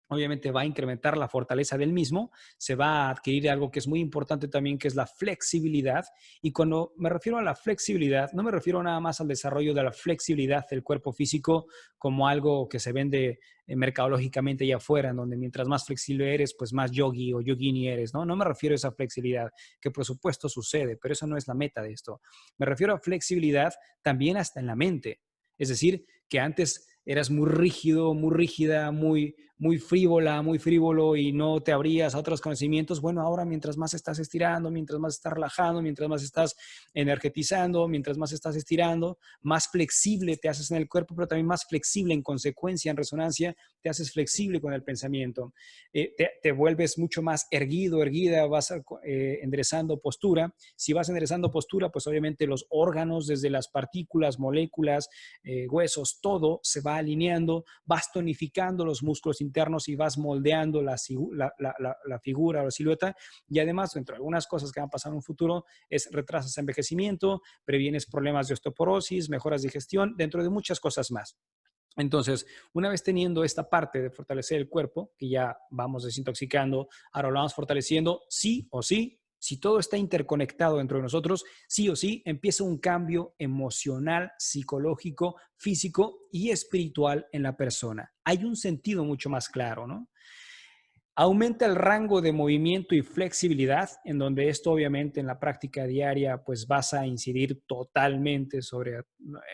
obviamente va a incrementar la fortaleza del mismo, se va a adquirir algo que es muy importante también, que es la flexibilidad. Y cuando me refiero a la flexibilidad, no me refiero nada más al desarrollo de la flexibilidad del cuerpo físico como algo que se vende mercadológicamente allá afuera, en donde mientras más flexible eres, pues más yogi o yogini eres, ¿no? No me refiero a esa flexibilidad, que por supuesto sucede, pero eso no es la meta de esto. Me refiero a flexibilidad también hasta en la mente. Es decir, que antes eras muy rígido, muy rígida, muy frívola, muy frívolo y no te abrías a otros conocimientos. Bueno, ahora mientras más estás estirando, mientras más estás relajando, mientras más estás energetizando, mientras más estás estirando, más flexible te haces en el cuerpo, pero también más flexible en consecuencia, en resonancia, te haces flexible con el pensamiento. Te vuelves mucho más erguido, erguida, vas enderezando postura. Si vas enderezando postura, pues obviamente los órganos, desde las partículas, moléculas, huesos, todo se va alineando, vas tonificando los músculos internos y vas moldeando la figura o la silueta. Y además, dentro de algunas cosas que van a pasar en un futuro, retrasas envejecimiento, previenes problemas de osteoporosis, mejoras digestión, dentro de muchas cosas más. Entonces, una vez teniendo esta parte de fortalecer el cuerpo, que ya vamos desintoxicando, ahora lo vamos fortaleciendo, sí o sí, si todo está interconectado dentro de nosotros, sí o sí empieza un cambio emocional, psicológico, físico y espiritual en la persona. Hay un sentido mucho más claro, ¿no? Aumenta el rango de movimiento y flexibilidad, en donde esto obviamente en la práctica diaria pues vas a incidir totalmente sobre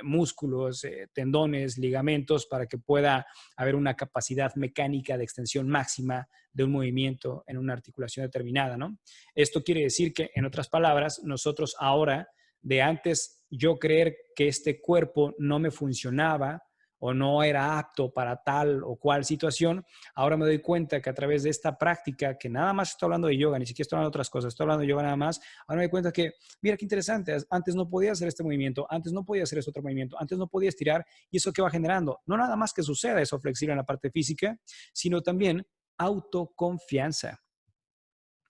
músculos, tendones, ligamentos, para que pueda haber una capacidad mecánica de extensión máxima de un movimiento en una articulación determinada, ¿no? Esto quiere decir que, en otras palabras, nosotros ahora, de antes yo creer que este cuerpo no me funcionaba, o no era apto para tal o cual situación, ahora me doy cuenta que a través de esta práctica, que nada más estoy hablando de yoga, ni siquiera estoy hablando de otras cosas, estoy hablando de yoga nada más, ahora me doy cuenta que, mira qué interesante, antes no podía hacer este movimiento, antes no podía hacer este otro movimiento, antes no podía estirar, y eso que va generando, no nada más que suceda eso flexible en la parte física, sino también autoconfianza,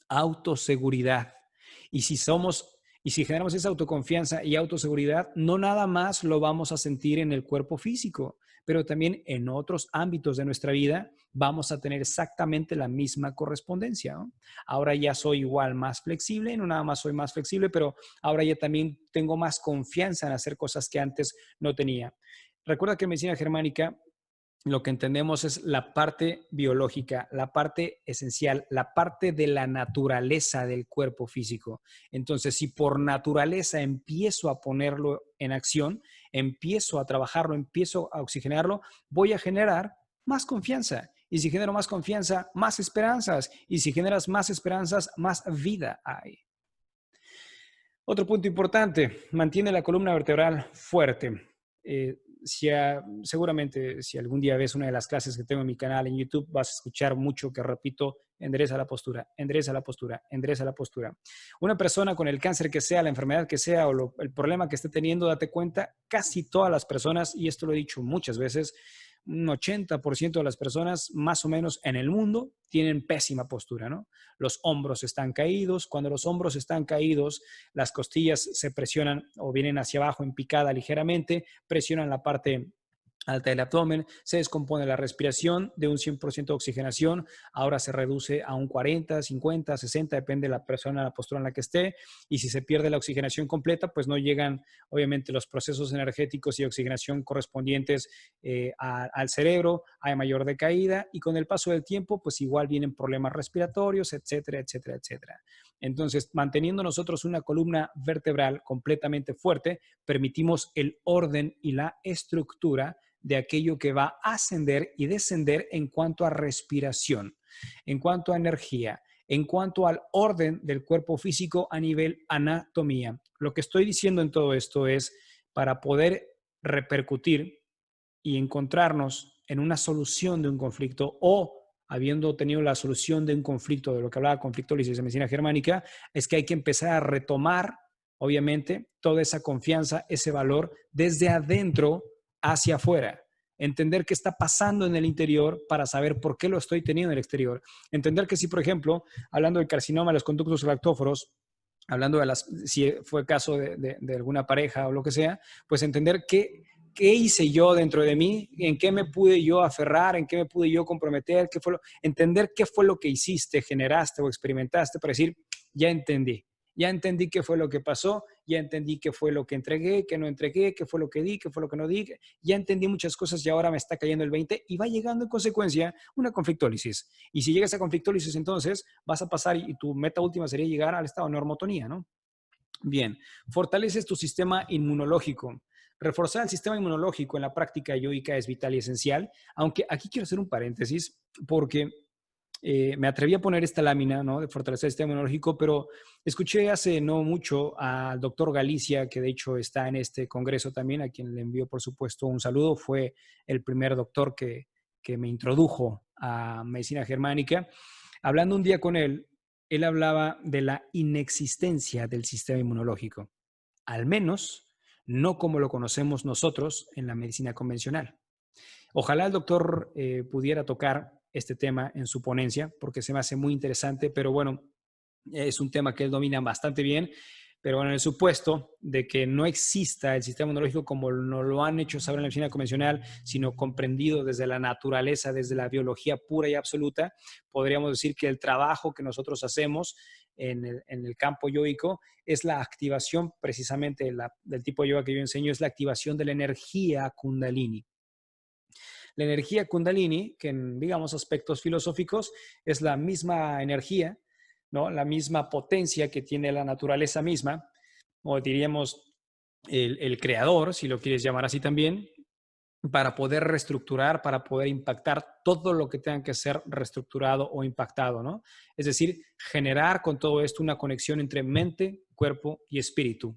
autoseguridad. Y si somos Y si generamos esa autoconfianza y autoseguridad, no nada más lo vamos a sentir en el cuerpo físico, pero también en otros ámbitos de nuestra vida vamos a tener exactamente la misma correspondencia, ¿no? Ahora ya soy igual más flexible, no nada más soy más flexible, pero ahora ya también tengo más confianza en hacer cosas que antes no tenía. Recuerda que en medicina germánica lo que entendemos es la parte biológica, la parte esencial, la parte de la naturaleza del cuerpo físico. Entonces, si por naturaleza empiezo a ponerlo en acción, empiezo a trabajarlo, empiezo a oxigenarlo, voy a generar más confianza. Y si genero más confianza, más esperanzas. Y si generas más esperanzas, más vida hay. Otro punto importante, mantiene la columna vertebral fuerte. Seguramente si algún día ves una de las clases que tengo en mi canal en YouTube, vas a escuchar mucho que repito, endereza la postura, endereza la postura, endereza la postura. Una persona con el cáncer que sea, la enfermedad que sea o el problema que esté teniendo, date cuenta, casi todas las personas, y esto lo he dicho muchas veces, un 80% de las personas más o menos en el mundo tienen pésima postura, ¿no? Los hombros están caídos. Cuando los hombros están caídos, las costillas se presionan o vienen hacia abajo en picada ligeramente, presionan la parte alta del abdomen, se descompone la respiración de un 100% de oxigenación, ahora se reduce a un 40, 50, 60, depende de la persona, la postura en la que esté, y si se pierde la oxigenación completa, pues no llegan obviamente los procesos energéticos y oxigenación correspondientes al cerebro, hay mayor decaída, y con el paso del tiempo, pues igual vienen problemas respiratorios, etcétera, etcétera, etcétera. Entonces, manteniendo nosotros una columna vertebral completamente fuerte, permitimos el orden y la estructura de aquello que va a ascender y descender en cuanto a respiración, en cuanto a energía, en cuanto al orden del cuerpo físico a nivel anatomía. Lo que estoy diciendo en todo esto es para poder repercutir y encontrarnos en una solución de un conflicto o habiendo tenido la solución de un conflicto, de lo que hablaba conflictólisis de medicina germánica, es que hay que empezar a retomar, obviamente, toda esa confianza, ese valor desde adentro hacia afuera. Entender qué está pasando en el interior para saber por qué lo estoy teniendo en el exterior. Entender que si, por ejemplo, hablando del carcinoma de los conductos galactóforos, hablando de si fue caso de alguna pareja o lo que sea, pues entender qué hice yo dentro de mí, en qué me pude yo aferrar, en qué me pude yo comprometer, entender qué fue lo que hiciste, generaste o experimentaste para decir, ya entendí qué fue lo que pasó, ya entendí qué fue lo que entregué, qué no entregué, qué fue lo que di, qué fue lo que no di, ya entendí muchas cosas y ahora me está cayendo el 20 y va llegando en consecuencia una conflictólisis. Y si llegas a conflictólisis, entonces vas a pasar y tu meta última sería llegar al estado de normotonía, ¿no? Bien, fortaleces tu sistema inmunológico. Reforzar el sistema inmunológico en la práctica yógica es vital y esencial, aunque aquí quiero hacer un paréntesis porque me atreví a poner esta lámina, ¿no?, de fortalecer el sistema inmunológico, pero escuché hace no mucho al doctor Galicia, que de hecho está en este congreso también, a quien le envío por supuesto un saludo, fue el primer doctor que me introdujo a medicina germánica. Hablando un día con él hablaba de la inexistencia del sistema inmunológico, al menos no como lo conocemos nosotros en la medicina convencional. Ojalá el doctor pudiera tocar este tema en su ponencia, porque se me hace muy interesante, pero bueno, es un tema que él domina bastante bien, pero en el supuesto de que no exista el sistema inmunológico como nos lo han hecho saber en la medicina convencional, sino comprendido desde la naturaleza, desde la biología pura y absoluta, podríamos decir que el trabajo que nosotros hacemos en el campo yógico es la activación precisamente del tipo de yoga que yo enseño, es la activación de la energía kundalini. La energía kundalini, que en, digamos, aspectos filosóficos, es la misma energía, ¿no?, la misma potencia que tiene la naturaleza misma, o diríamos el creador, si lo quieres llamar así también, para poder reestructurar, para poder impactar todo lo que tenga que ser reestructurado o impactado, ¿no? Es decir, generar con todo esto una conexión entre mente, cuerpo y espíritu,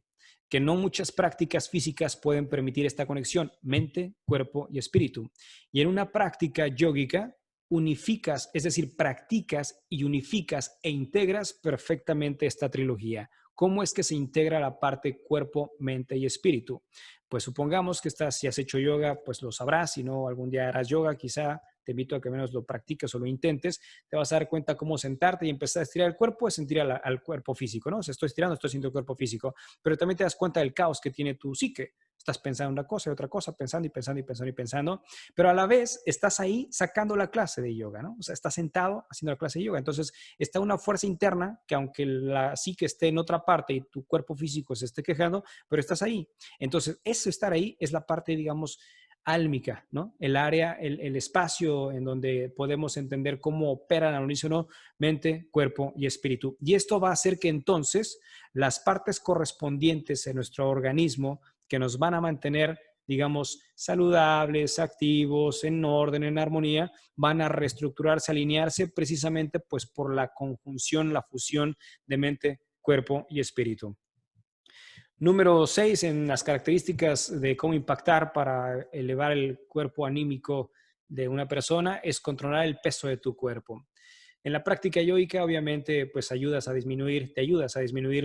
que no muchas prácticas físicas pueden permitir esta conexión, mente, cuerpo y espíritu. Y en una práctica yógica, unificas, es decir, practicas y unificas e integras perfectamente esta trilogía. ¿Cómo es que se integra la parte cuerpo, mente y espíritu? Pues supongamos que si has hecho yoga, pues lo sabrás, si no, algún día harás yoga, quizá te invito a que al menos lo practiques o lo intentes, te vas a dar cuenta cómo sentarte y empezar a estirar el cuerpo, es sentir al cuerpo físico, ¿no? O sea, estoy estirando, estoy sintiendo el cuerpo físico, pero también te das cuenta del caos que tiene tu psique. Estás pensando en una cosa y otra cosa, pensando y pensando y pensando y pensando, pero a la vez estás ahí sacando la clase de yoga, ¿no? O sea, estás sentado haciendo la clase de yoga. Entonces, está una fuerza interna que aunque la psique esté en otra parte y tu cuerpo físico se esté quejando, pero estás ahí. Entonces, eso estar ahí es la parte, digamos, álmica, ¿no? El área, el espacio en donde podemos entender cómo operan al unísono mente, cuerpo y espíritu. Y esto va a hacer que entonces las partes correspondientes en nuestro organismo que nos van a mantener, digamos, saludables, activos, en orden, en armonía, van a reestructurarse, alinearse precisamente pues por la conjunción, la fusión de mente, cuerpo y espíritu. Número 6 en las características de cómo impactar para elevar el cuerpo anímico de una persona es controlar el peso de tu cuerpo. En la práctica yoica, obviamente, pues te ayudas a disminuir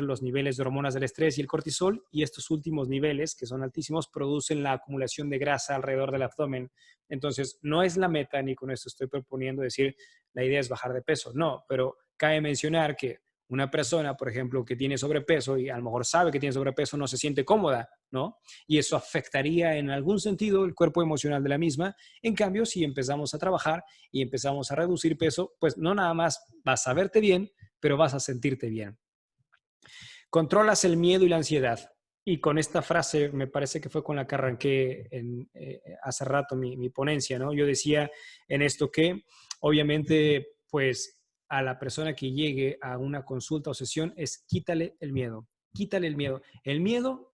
los niveles de hormonas del estrés y el cortisol, y estos últimos niveles, que son altísimos, producen la acumulación de grasa alrededor del abdomen. Entonces, no es la meta, ni con esto estoy proponiendo decir, la idea es bajar de peso, no, pero cabe mencionar que una persona, por ejemplo, que tiene sobrepeso y a lo mejor sabe que tiene sobrepeso, no se siente cómoda, ¿no? Y eso afectaría en algún sentido el cuerpo emocional de la misma. En cambio, si empezamos a trabajar y empezamos a reducir peso, pues no nada más vas a verte bien, pero vas a sentirte bien. Controlas el miedo y la ansiedad. Y con esta frase, me parece que fue con la que arranqué hace rato mi ponencia, ¿no? Yo decía en esto que, obviamente, pues a la persona que llegue a una consulta o sesión es quítale el miedo, quítale el miedo. El miedo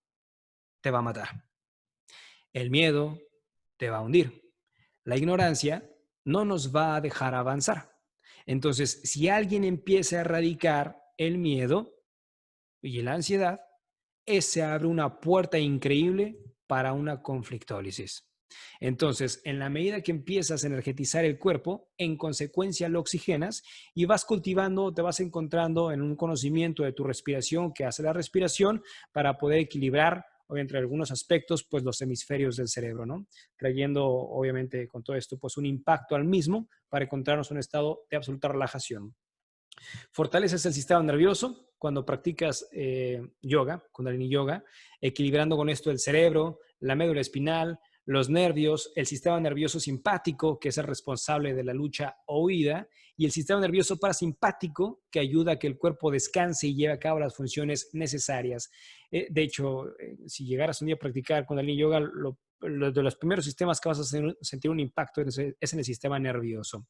te va a matar. El miedo te va a hundir. La ignorancia no nos va a dejar avanzar. Entonces, si alguien empieza a erradicar el miedo y la ansiedad, se abre una puerta increíble para una conflictólisis. Entonces, en la medida que empiezas a energetizar el cuerpo, en consecuencia lo oxigenas y vas cultivando, te vas encontrando en un conocimiento de tu respiración que hace la respiración para poder equilibrar o entre algunos aspectos, pues los hemisferios del cerebro, ¿no? Trayendo, obviamente, con todo esto, pues un impacto al mismo para encontrarnos en un estado de absoluta relajación. Fortaleces el sistema nervioso cuando practicas yoga, Kundalini Yoga, equilibrando con esto el cerebro, la médula espinal, los nervios, el sistema nervioso simpático, que es el responsable de la lucha o huida, y el sistema nervioso parasimpático, que ayuda a que el cuerpo descanse y lleve a cabo las funciones necesarias. De hecho, si llegaras un día a practicar Kundalini Yoga, de los primeros sistemas que vas a sentir un impacto es en el sistema nervioso.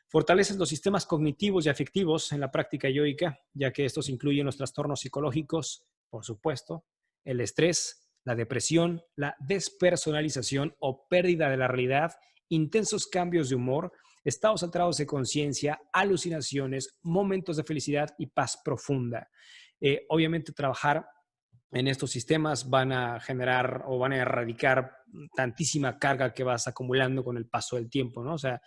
Fortaleces los sistemas cognitivos y afectivos en la práctica yoica, ya que estos incluyen los trastornos psicológicos, por supuesto, el estrés, la depresión, la despersonalización o pérdida de la realidad, intensos cambios de humor, estados alterados de conciencia, alucinaciones, momentos de felicidad y paz profunda. Obviamente trabajar en estos sistemas van a generar o van a erradicar tantísima carga que vas acumulando con el paso del tiempo, ¿no? O sea,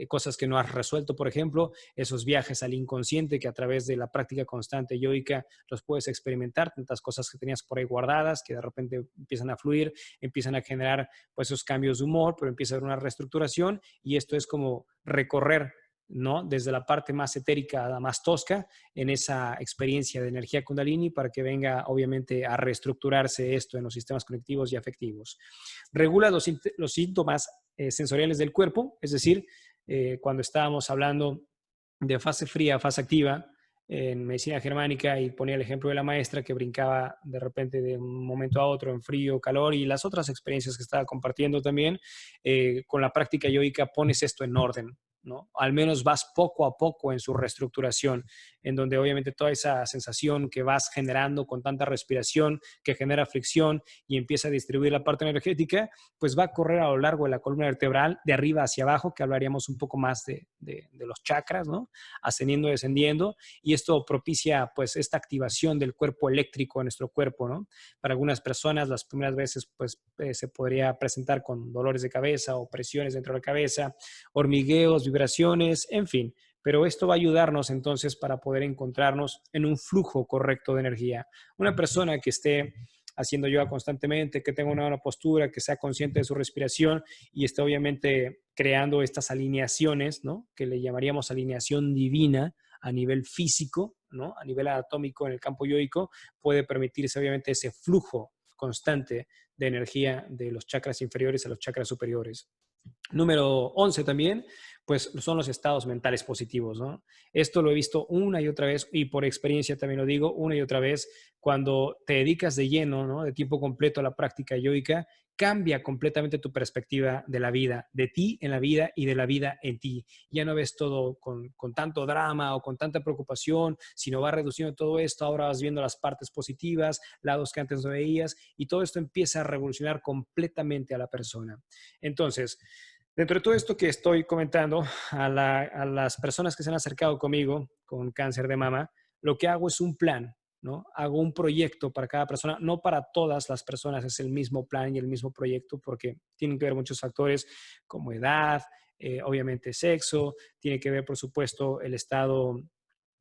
cosas que no has resuelto, por ejemplo, esos viajes al inconsciente que a través de la práctica constante yoica los puedes experimentar, tantas cosas que tenías por ahí guardadas que de repente empiezan a fluir, empiezan a generar pues esos cambios de humor, pero empieza a haber una reestructuración y esto es como recorrer, ¿no? Desde la parte más etérica a la más tosca en esa experiencia de energía Kundalini para que venga obviamente a reestructurarse esto en los sistemas conectivos y afectivos. Regula los síntomas sensoriales del cuerpo, es decir, cuando estábamos hablando de fase fría, fase activa, en medicina germánica y ponía el ejemplo de la maestra que brincaba de repente de un momento a otro en frío, calor y las otras experiencias que estaba compartiendo también, con la práctica yoica pones esto en orden, ¿no? Al menos vas poco a poco en su reestructuración, en donde obviamente toda esa sensación que vas generando con tanta respiración, que genera fricción y empieza a distribuir la parte energética, pues va a correr a lo largo de la columna vertebral, de arriba hacia abajo, que hablaríamos un poco más de los chakras, ¿no? Ascendiendo, descendiendo, y esto propicia pues esta activación del cuerpo eléctrico en nuestro cuerpo, ¿no? Para algunas personas las primeras veces pues se podría presentar con dolores de cabeza o presiones dentro de la cabeza, hormigueos, vibraciones, en fin. Pero esto va a ayudarnos entonces para poder encontrarnos en un flujo correcto de energía. Una persona que esté haciendo yoga constantemente, que tenga una buena postura, que sea consciente de su respiración y esté obviamente creando estas alineaciones, ¿no? Que le llamaríamos alineación divina a nivel físico, ¿no? A nivel anatómico en el campo yoico, puede permitirse obviamente ese flujo constante de energía de los chakras inferiores a los chakras superiores. Número 11 también, pues son los estados mentales positivos, ¿no? Esto lo he visto una y otra vez y por experiencia también lo digo una y otra vez, cuando te dedicas de lleno, ¿no? De tiempo completo a la práctica yoica, cambia completamente tu perspectiva de la vida, de ti en la vida y de la vida en ti. Ya no ves todo con tanto drama o con tanta preocupación, sino vas reduciendo todo esto, ahora vas viendo las partes positivas, lados que antes no veías y todo esto empieza a revolucionar completamente a la persona. Entonces, dentro de todo esto que estoy comentando, a las personas que se han acercado conmigo con cáncer de mama, lo que hago es un plan, ¿no? Hago un proyecto para cada persona, no para todas las personas es el mismo plan y el mismo proyecto, porque tienen que ver muchos factores como edad, obviamente sexo, tiene que ver, por supuesto, el estado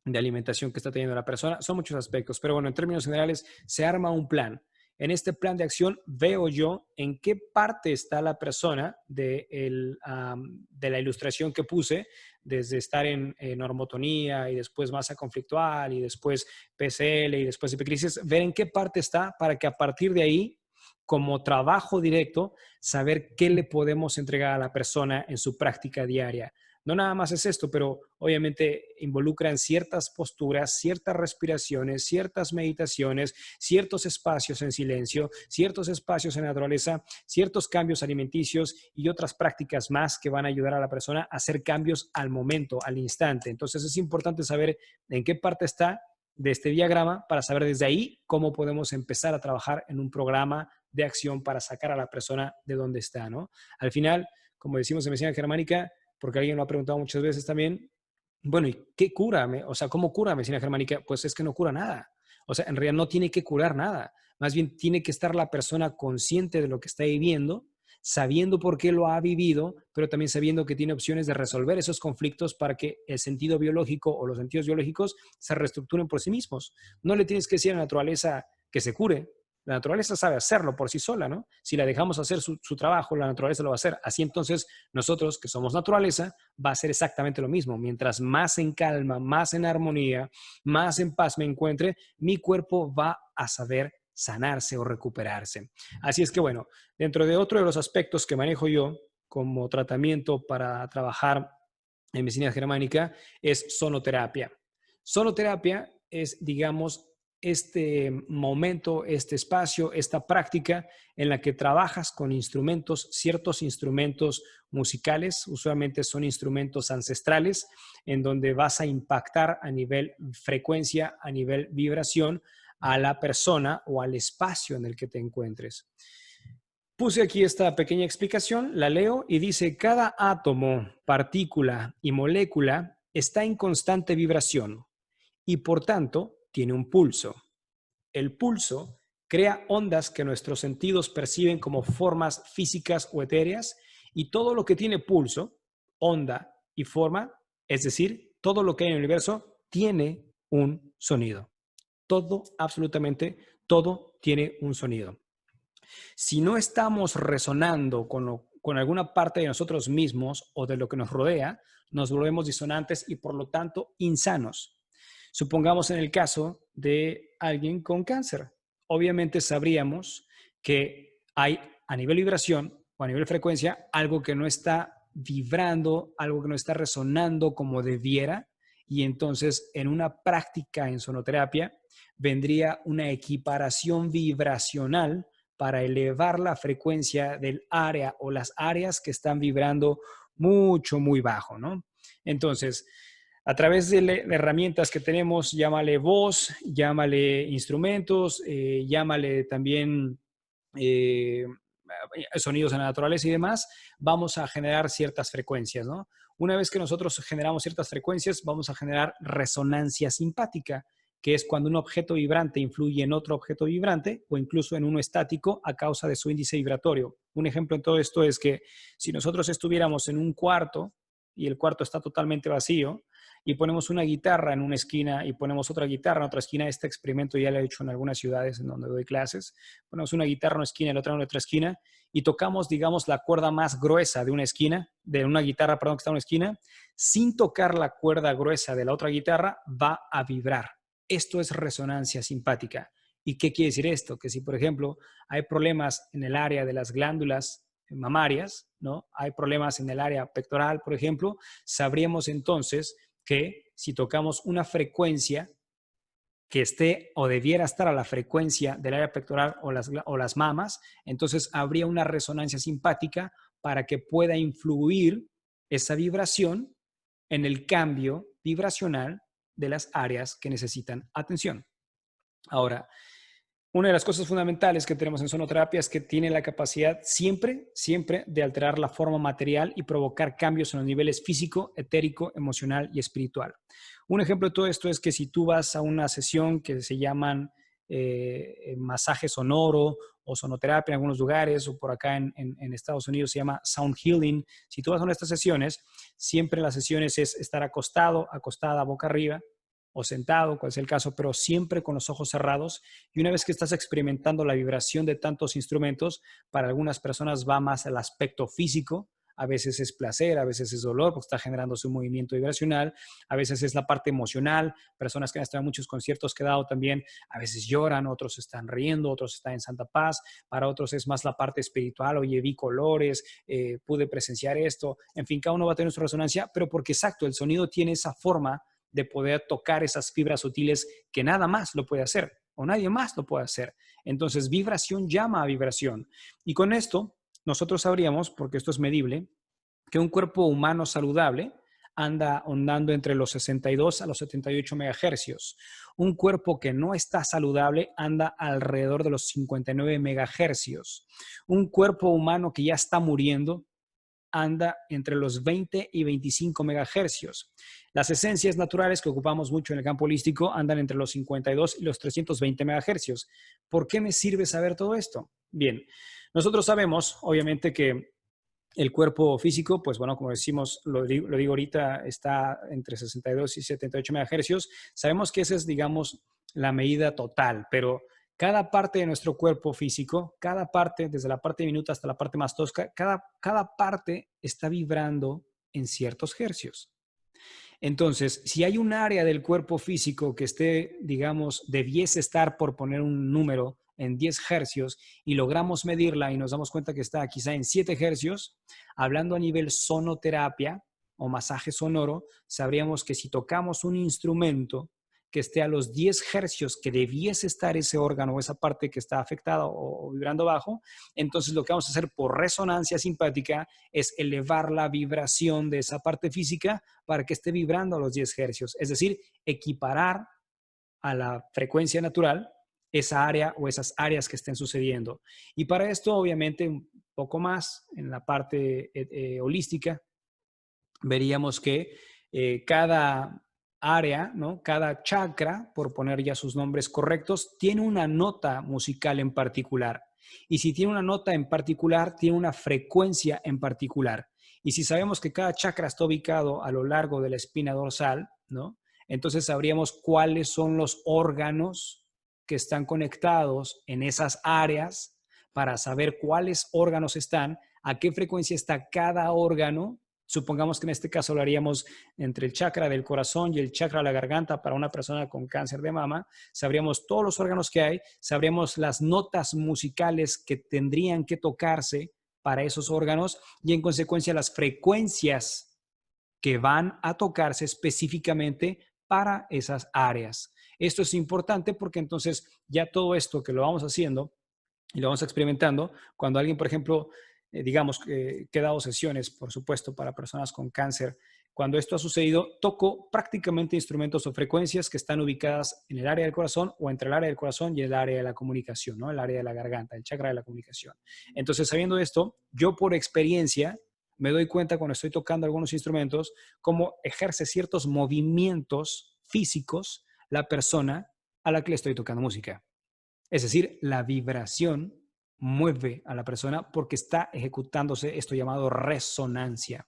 de alimentación que está teniendo la persona. Son muchos aspectos, pero bueno, en términos generales, se arma un plan. En este plan de acción veo yo en qué parte está la persona de la ilustración que puse, desde estar en normotonía y después masa conflictual y después PCL y después epicrisis, ver en qué parte está para que a partir de ahí, como trabajo directo, saber qué le podemos entregar a la persona en su práctica diaria. No nada más es esto, pero obviamente involucran ciertas posturas, ciertas respiraciones, ciertas meditaciones, ciertos espacios en silencio, ciertos espacios en naturaleza, ciertos cambios alimenticios y otras prácticas más que van a ayudar a la persona a hacer cambios al momento, al instante. Entonces es importante saber en qué parte está de este diagrama para saber desde ahí cómo podemos empezar a trabajar en un programa de acción para sacar a la persona de donde está, ¿no? Al final, como decimos en medicina germánica, porque alguien lo ha preguntado muchas veces también, bueno, ¿y qué cura? O sea, ¿cómo cura medicina germánica? Pues es que no cura nada. O sea, en realidad no tiene que curar nada. Más bien tiene que estar la persona consciente de lo que está viviendo, sabiendo por qué lo ha vivido, pero también sabiendo que tiene opciones de resolver esos conflictos para que el sentido biológico o los sentidos biológicos se reestructuren por sí mismos. No le tienes que decir a la naturaleza que se cure. La naturaleza sabe hacerlo por sí sola, ¿no? Si la dejamos hacer su trabajo, la naturaleza lo va a hacer. Así entonces, nosotros que somos naturaleza, va a ser exactamente lo mismo. Mientras más en calma, más en armonía, más en paz me encuentre, mi cuerpo va a saber sanarse o recuperarse. Así es que bueno, dentro de otro de los aspectos que manejo yo como tratamiento para trabajar en medicina germánica es sonoterapia. Sonoterapia es, digamos, este momento, este espacio, esta práctica en la que trabajas con instrumentos, ciertos instrumentos musicales, usualmente son instrumentos ancestrales, en donde vas a impactar a nivel frecuencia, a nivel vibración, a la persona o al espacio en el que te encuentres. Puse aquí esta pequeña explicación, la leo y dice, cada átomo, partícula y molécula está en constante vibración y por tanto tiene un pulso. El pulso crea ondas que nuestros sentidos perciben como formas físicas o etéreas y todo lo que tiene pulso, onda y forma, es decir, todo lo que hay en el universo, tiene un sonido. Todo, absolutamente todo tiene un sonido. Si no estamos resonando con alguna parte de nosotros mismos o de lo que nos rodea, nos volvemos disonantes y por lo tanto insanos. Supongamos en el caso de alguien con cáncer. Obviamente sabríamos que hay a nivel vibración o a nivel frecuencia algo que no está vibrando, algo que no está resonando como debiera y entonces en una práctica en sonoterapia vendría una equiparación vibracional para elevar la frecuencia del área o las áreas que están vibrando mucho, muy bajo, ¿no? Entonces, a través de herramientas que tenemos, llámale voz, llámale instrumentos, llámale también eh, sonidos de la naturaleza y demás, vamos a generar ciertas frecuencias, ¿no? Una vez que nosotros generamos ciertas frecuencias, vamos a generar resonancia simpática, que es cuando un objeto vibrante influye en otro objeto vibrante o incluso en uno estático a causa de su índice vibratorio. Un ejemplo en todo esto es que si nosotros estuviéramos en un cuarto y el cuarto está totalmente vacío, y ponemos una guitarra en una esquina y ponemos otra guitarra en otra esquina. Este experimento ya lo he hecho en algunas ciudades en donde doy clases. Ponemos una guitarra en una esquina y la otra en otra esquina y tocamos, digamos, la cuerda más gruesa de una esquina, de una guitarra, perdón, que está en una esquina, sin tocar la cuerda gruesa de la otra guitarra, va a vibrar. Esto es resonancia simpática. ¿Y qué quiere decir esto? Que si, por ejemplo, hay problemas en el área de las glándulas mamarias, ¿no? Hay problemas en el área pectoral, por ejemplo, sabríamos entonces que si tocamos una frecuencia que esté o debiera estar a la frecuencia del área pectoral o las mamas, entonces habría una resonancia simpática para que pueda influir esa vibración en el cambio vibracional de las áreas que necesitan atención. Ahora, una de las cosas fundamentales que tenemos en sonoterapia es que tiene la capacidad siempre, siempre de alterar la forma material y provocar cambios en los niveles físico, etérico, emocional y espiritual. Un ejemplo de todo esto es que si tú vas a una sesión que se llaman masaje sonoro o sonoterapia en algunos lugares, o por acá en Estados Unidos se llama sound healing. Si tú vas a una de estas sesiones, siempre en las sesiones es estar acostado, acostada, boca arriba, o sentado, cual sea el caso, pero siempre con los ojos cerrados. Y una vez que estás experimentando la vibración de tantos instrumentos, para algunas personas va más al aspecto físico, a veces es placer, a veces es dolor, porque está generando su movimiento vibracional, a veces es la parte emocional, personas que han estado en muchos conciertos que he dado también, a veces lloran, otros están riendo, otros están en santa paz, para otros es más la parte espiritual, oye, vi colores, pude presenciar esto, en fin, cada uno va a tener su resonancia, pero porque exacto, el sonido tiene esa forma de poder tocar esas fibras sutiles que nada más lo puede hacer o nadie más lo puede hacer. Entonces, vibración llama a vibración. Y con esto, nosotros sabríamos, porque esto es medible, que un cuerpo humano saludable anda ondando entre los 62 a los 78 megahercios. Un cuerpo que no está saludable anda alrededor de los 59 megahercios. Un cuerpo humano que ya está muriendo anda entre los 20 y 25 megahercios. Las esencias naturales que ocupamos mucho en el campo holístico andan entre los 52 y los 320 megahercios. ¿Por qué me sirve saber todo esto? Bien, nosotros sabemos, obviamente, que el cuerpo físico, pues bueno, como decimos, lo digo ahorita, está entre 62 y 78 megahercios. Sabemos que esa es, digamos, la medida total, pero cada parte de nuestro cuerpo físico, cada parte, desde la parte diminuta hasta la parte más tosca, cada parte está vibrando en ciertos hercios. Entonces, si hay un área del cuerpo físico que esté, digamos, debiese estar, por poner un número, en 10 hercios y logramos medirla y nos damos cuenta que está quizá en 7 hercios, hablando a nivel sonoterapia o masaje sonoro, sabríamos que si tocamos un instrumento que esté a los 10 hercios que debiese estar ese órgano o esa parte que está afectada o vibrando bajo, entonces lo que vamos a hacer por resonancia simpática es elevar la vibración de esa parte física para que esté vibrando a los 10 hercios, es decir, equiparar a la frecuencia natural esa área o esas áreas que estén sucediendo. Y para esto, obviamente, un poco más en la parte holística, veríamos que cada área, ¿no? Cada chakra, por poner ya sus nombres correctos, tiene una nota musical en particular. Y si tiene una nota en particular, tiene una frecuencia en particular. Y si sabemos que cada chakra está ubicado a lo largo de la espina dorsal, ¿no? Entonces sabríamos cuáles son los órganos que están conectados en esas áreas para saber cuáles órganos están, a qué frecuencia está cada órgano. Supongamos que en este caso lo haríamos entre el chakra del corazón y el chakra de la garganta para una persona con cáncer de mama. Sabríamos todos los órganos que hay, sabríamos las notas musicales que tendrían que tocarse para esos órganos y en consecuencia las frecuencias que van a tocarse específicamente para esas áreas. Esto es importante porque entonces ya todo esto que lo vamos haciendo y lo vamos experimentando, cuando alguien, por ejemplo, digamos que he dado sesiones, por supuesto, para personas con cáncer, cuando esto ha sucedido, toco prácticamente instrumentos o frecuencias que están ubicadas en el área del corazón o entre el área del corazón y el área de la comunicación, ¿no? El área de la garganta, el chakra de la comunicación. Entonces, sabiendo esto, yo por experiencia me doy cuenta cuando estoy tocando algunos instrumentos, cómo ejerce ciertos movimientos físicos la persona a la que le estoy tocando música. Es decir, la vibración mueve a la persona porque está ejecutándose esto llamado resonancia.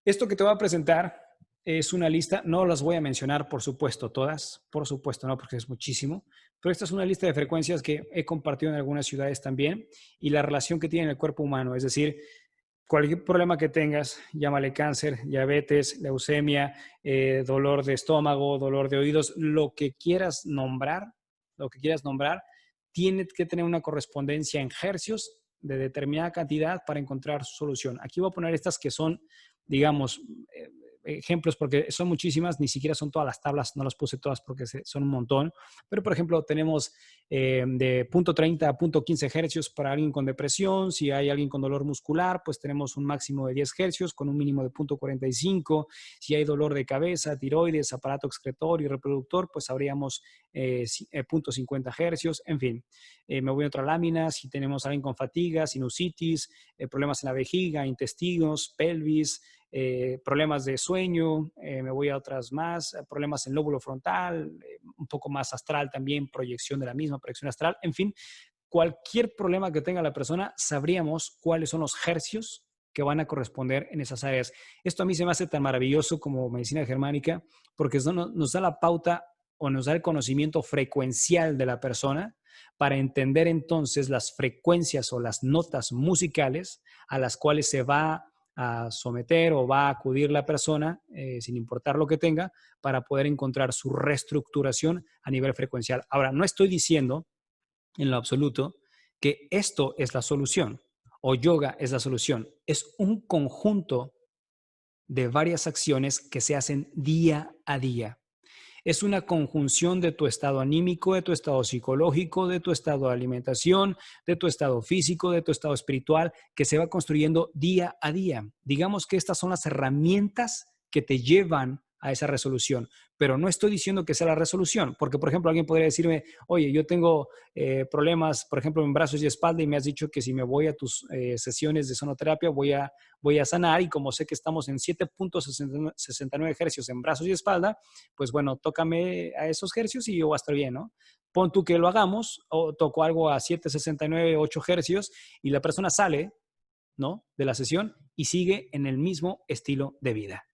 Esto que te voy a presentar es una lista, no las voy a mencionar, por supuesto, todas, por supuesto, no, porque es muchísimo, pero esta es una lista de frecuencias que he compartido en algunas ciudades también y la relación que tiene el cuerpo humano, es decir, cualquier problema que tengas, llámale cáncer, diabetes, leucemia, dolor de estómago, dolor de oídos, lo que quieras nombrar, tiene que tener una correspondencia en hercios de determinada cantidad para encontrar su solución. Aquí voy a poner estas que son, digamos, ejemplos, porque son muchísimas, ni siquiera son todas las tablas, no las puse todas porque son un montón, pero por ejemplo tenemos de punto 30 a punto 15 hercios para alguien con depresión. Si hay alguien con dolor muscular, pues tenemos un máximo de 10 hercios con un mínimo de punto 45. Si hay dolor de cabeza, tiroides, aparato excretorio y reproductor, pues habríamos punto 50 hercios. En fin, me voy a otra lámina. Si tenemos a alguien con fatiga, sinusitis, problemas en la vejiga, intestinos, pelvis, problemas de sueño, me voy a otras más, problemas en lóbulo frontal, un poco más astral también, proyección de la misma, proyección astral, en fin, cualquier problema que tenga la persona, sabríamos cuáles son los hercios que van a corresponder en esas áreas. Esto a mí se me hace tan maravilloso como medicina germánica, porque nos da la pauta o nos da el conocimiento frecuencial de la persona para entender entonces las frecuencias o las notas musicales a las cuales se va a someter o va a acudir la persona, sin importar lo que tenga, para poder encontrar su reestructuración a nivel frecuencial. Ahora, no estoy diciendo en lo absoluto que esto es la solución o yoga es la solución. Es un conjunto de varias acciones que se hacen día a día. Es una conjunción de tu estado anímico, de tu estado psicológico, de tu estado de alimentación, de tu estado físico, de tu estado espiritual, que se va construyendo día a día. Digamos que estas son las herramientas que te llevan a esa resolución, pero no estoy diciendo que sea la resolución, porque por ejemplo alguien podría decirme, oye, yo tengo problemas, por ejemplo, en brazos y espalda y me has dicho que si me voy a tus sesiones de sonoterapia voy a sanar, y como sé que estamos en 7.69 hercios en brazos y espalda, pues bueno, tócame a esos hercios y yo voy a estar bien, ¿no? Pon tú que lo hagamos, o toco algo a 7.69, 8 hercios y la persona sale, ¿no?, de la sesión y sigue en el mismo estilo de vida.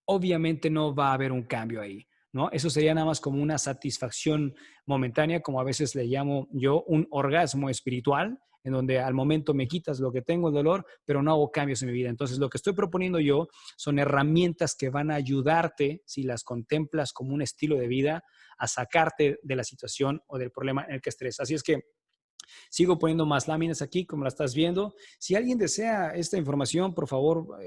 Obviamente no va a haber un cambio ahí, ¿no? Eso sería nada más como una satisfacción momentánea, como a veces le llamo yo un orgasmo espiritual, en donde al momento me quitas lo que tengo, el dolor, pero no hago cambios en mi vida. Entonces, lo que estoy proponiendo yo son herramientas que van a ayudarte, si las contemplas como un estilo de vida, a sacarte de la situación o del problema en el que estés. Así es que sigo poniendo más láminas aquí, como la estás viendo. Si alguien desea esta información, por favor,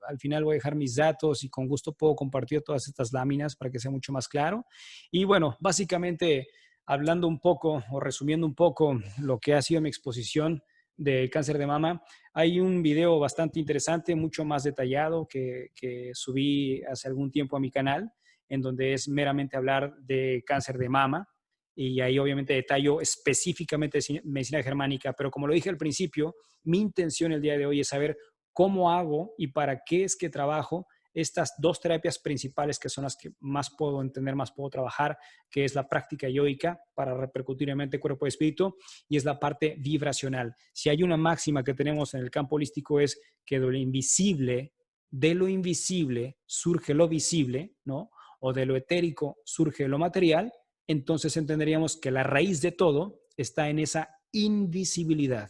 al final voy a dejar mis datos y con gusto puedo compartir todas estas láminas para que sea mucho más claro. Y bueno, básicamente hablando un poco o resumiendo un poco lo que ha sido mi exposición de cáncer de mama, hay un video bastante interesante, mucho más detallado que subí hace algún tiempo a mi canal, en donde es meramente hablar de cáncer de mama, y ahí obviamente detallo específicamente medicina germánica, pero como lo dije al principio, mi intención el día de hoy es saber cómo hago y para qué es que trabajo estas dos terapias principales, que son las que más puedo entender, más puedo trabajar, que es la práctica yoica para repercutir en mente, cuerpo y espíritu, y es la parte vibracional. Si hay una máxima que tenemos en el campo holístico es que de lo invisible surge lo visible, ¿no? O de lo etérico surge lo material. Entonces entenderíamos que la raíz de todo está en esa invisibilidad.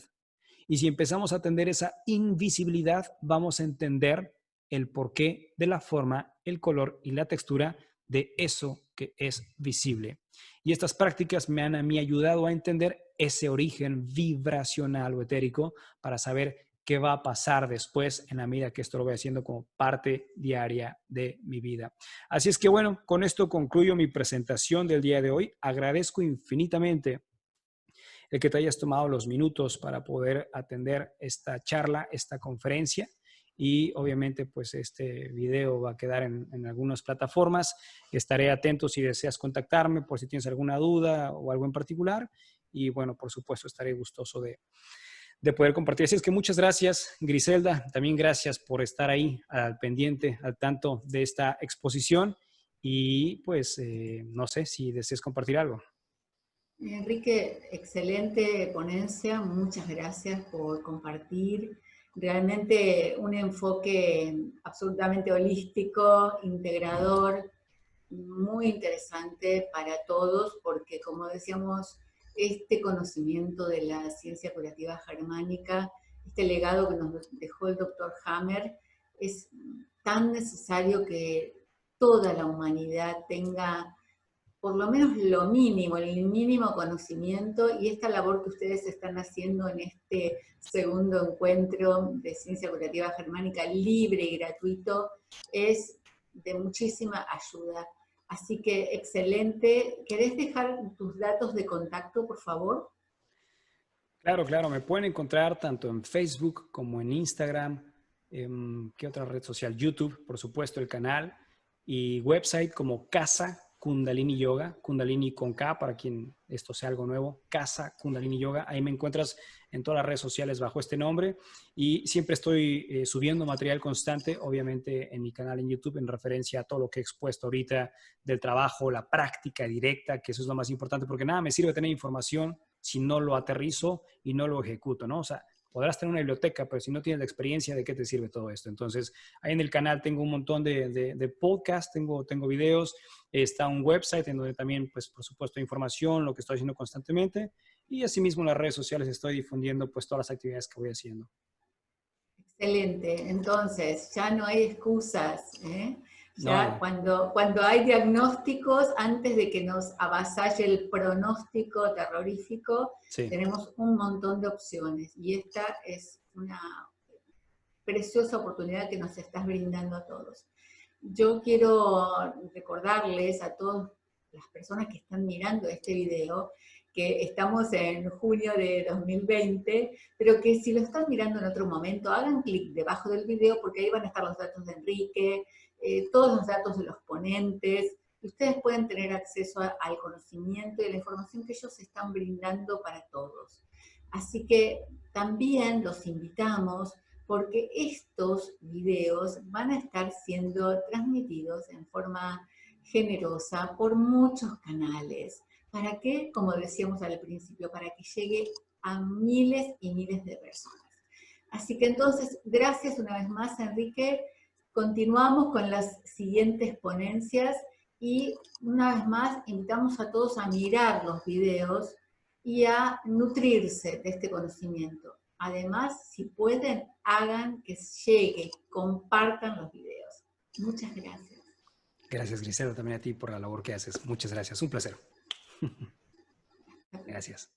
Y si empezamos a atender esa invisibilidad, vamos a entender el porqué de la forma, el color y la textura de eso que es visible. Y estas prácticas me han a mí ayudado a entender ese origen vibracional o etérico para saber qué va a pasar después en la medida que esto lo voy haciendo como parte diaria de mi vida. Así es que bueno, con esto concluyo mi presentación del día de hoy. Agradezco infinitamente el que te hayas tomado los minutos para poder atender esta charla, esta conferencia. Y obviamente pues este video va a quedar en algunas plataformas. Estaré atento si deseas contactarme por si tienes alguna duda o algo en particular. Y bueno, por supuesto estaré gustoso de poder compartir. Así es que muchas gracias, Griselda. También gracias por estar ahí al pendiente, al tanto de esta exposición. Y pues no sé si deseas compartir algo. Enrique, excelente ponencia, muchas gracias por compartir. realmente un enfoque absolutamente holístico, integrador, muy interesante para todos, porque como decíamos, este conocimiento de la ciencia curativa germánica, este legado que nos dejó el doctor Hammer, es tan necesario que toda la humanidad tenga por lo menos lo mínimo, el mínimo conocimiento, y esta labor que ustedes están haciendo en este segundo encuentro de ciencia curativa germánica libre y gratuito es de muchísima ayuda. Así que excelente. ¿Querés dejar tus datos de contacto, por favor? Claro, claro, me pueden encontrar tanto en Facebook como en Instagram, ¿qué otra red social? YouTube, por supuesto, el canal, y website como Casa Kundalini Yoga, Kundalini con K, para quien esto sea algo nuevo, Casa Kundalini Yoga. Ahí me encuentras en todas las redes sociales bajo este nombre, y siempre estoy subiendo material constante, obviamente en mi canal en YouTube, en referencia a todo lo que he expuesto ahorita del trabajo, la práctica directa, que eso es lo más importante, porque nada me sirve tener información si no lo aterrizo y no lo ejecuto, ¿no? O sea, podrás tener una biblioteca, pero si no tienes la experiencia, ¿de qué te sirve todo esto? Entonces, ahí en el canal tengo un montón de podcasts, tengo videos, está un website en donde también, pues, por supuesto, información, lo que estoy haciendo constantemente, y asimismo en las redes sociales estoy difundiendo, pues, todas las actividades que voy haciendo. Excelente, entonces ya no hay excusas, ¿eh? No, Ya no, cuando hay diagnósticos, antes de que nos avasalle el pronóstico terrorífico, sí. tenemos un montón de opciones y esta es una preciosa oportunidad que nos estás brindando a todos. Yo quiero recordarles a todas las personas que están mirando este video que estamos en junio de 2020, pero que si lo están mirando en otro momento, hagan clic debajo del video porque ahí van a estar los datos de Enrique, todos los datos de los ponentes, y ustedes pueden tener acceso al conocimiento y a la información que ellos están brindando para todos. Así que también los invitamos porque estos videos van a estar siendo transmitidos en forma generosa por muchos canales. ¿Para qué? Como decíamos al principio, para que llegue a miles y miles de personas. Así que entonces, gracias una vez más, Enrique. Continuamos con las siguientes ponencias y una vez más invitamos a todos a mirar los videos y a nutrirse de este conocimiento. Además, si pueden, hagan que llegue, compartan los videos. Muchas gracias. Gracias, Griselda, también a ti por la labor que haces. Muchas gracias. Un placer. Gracias.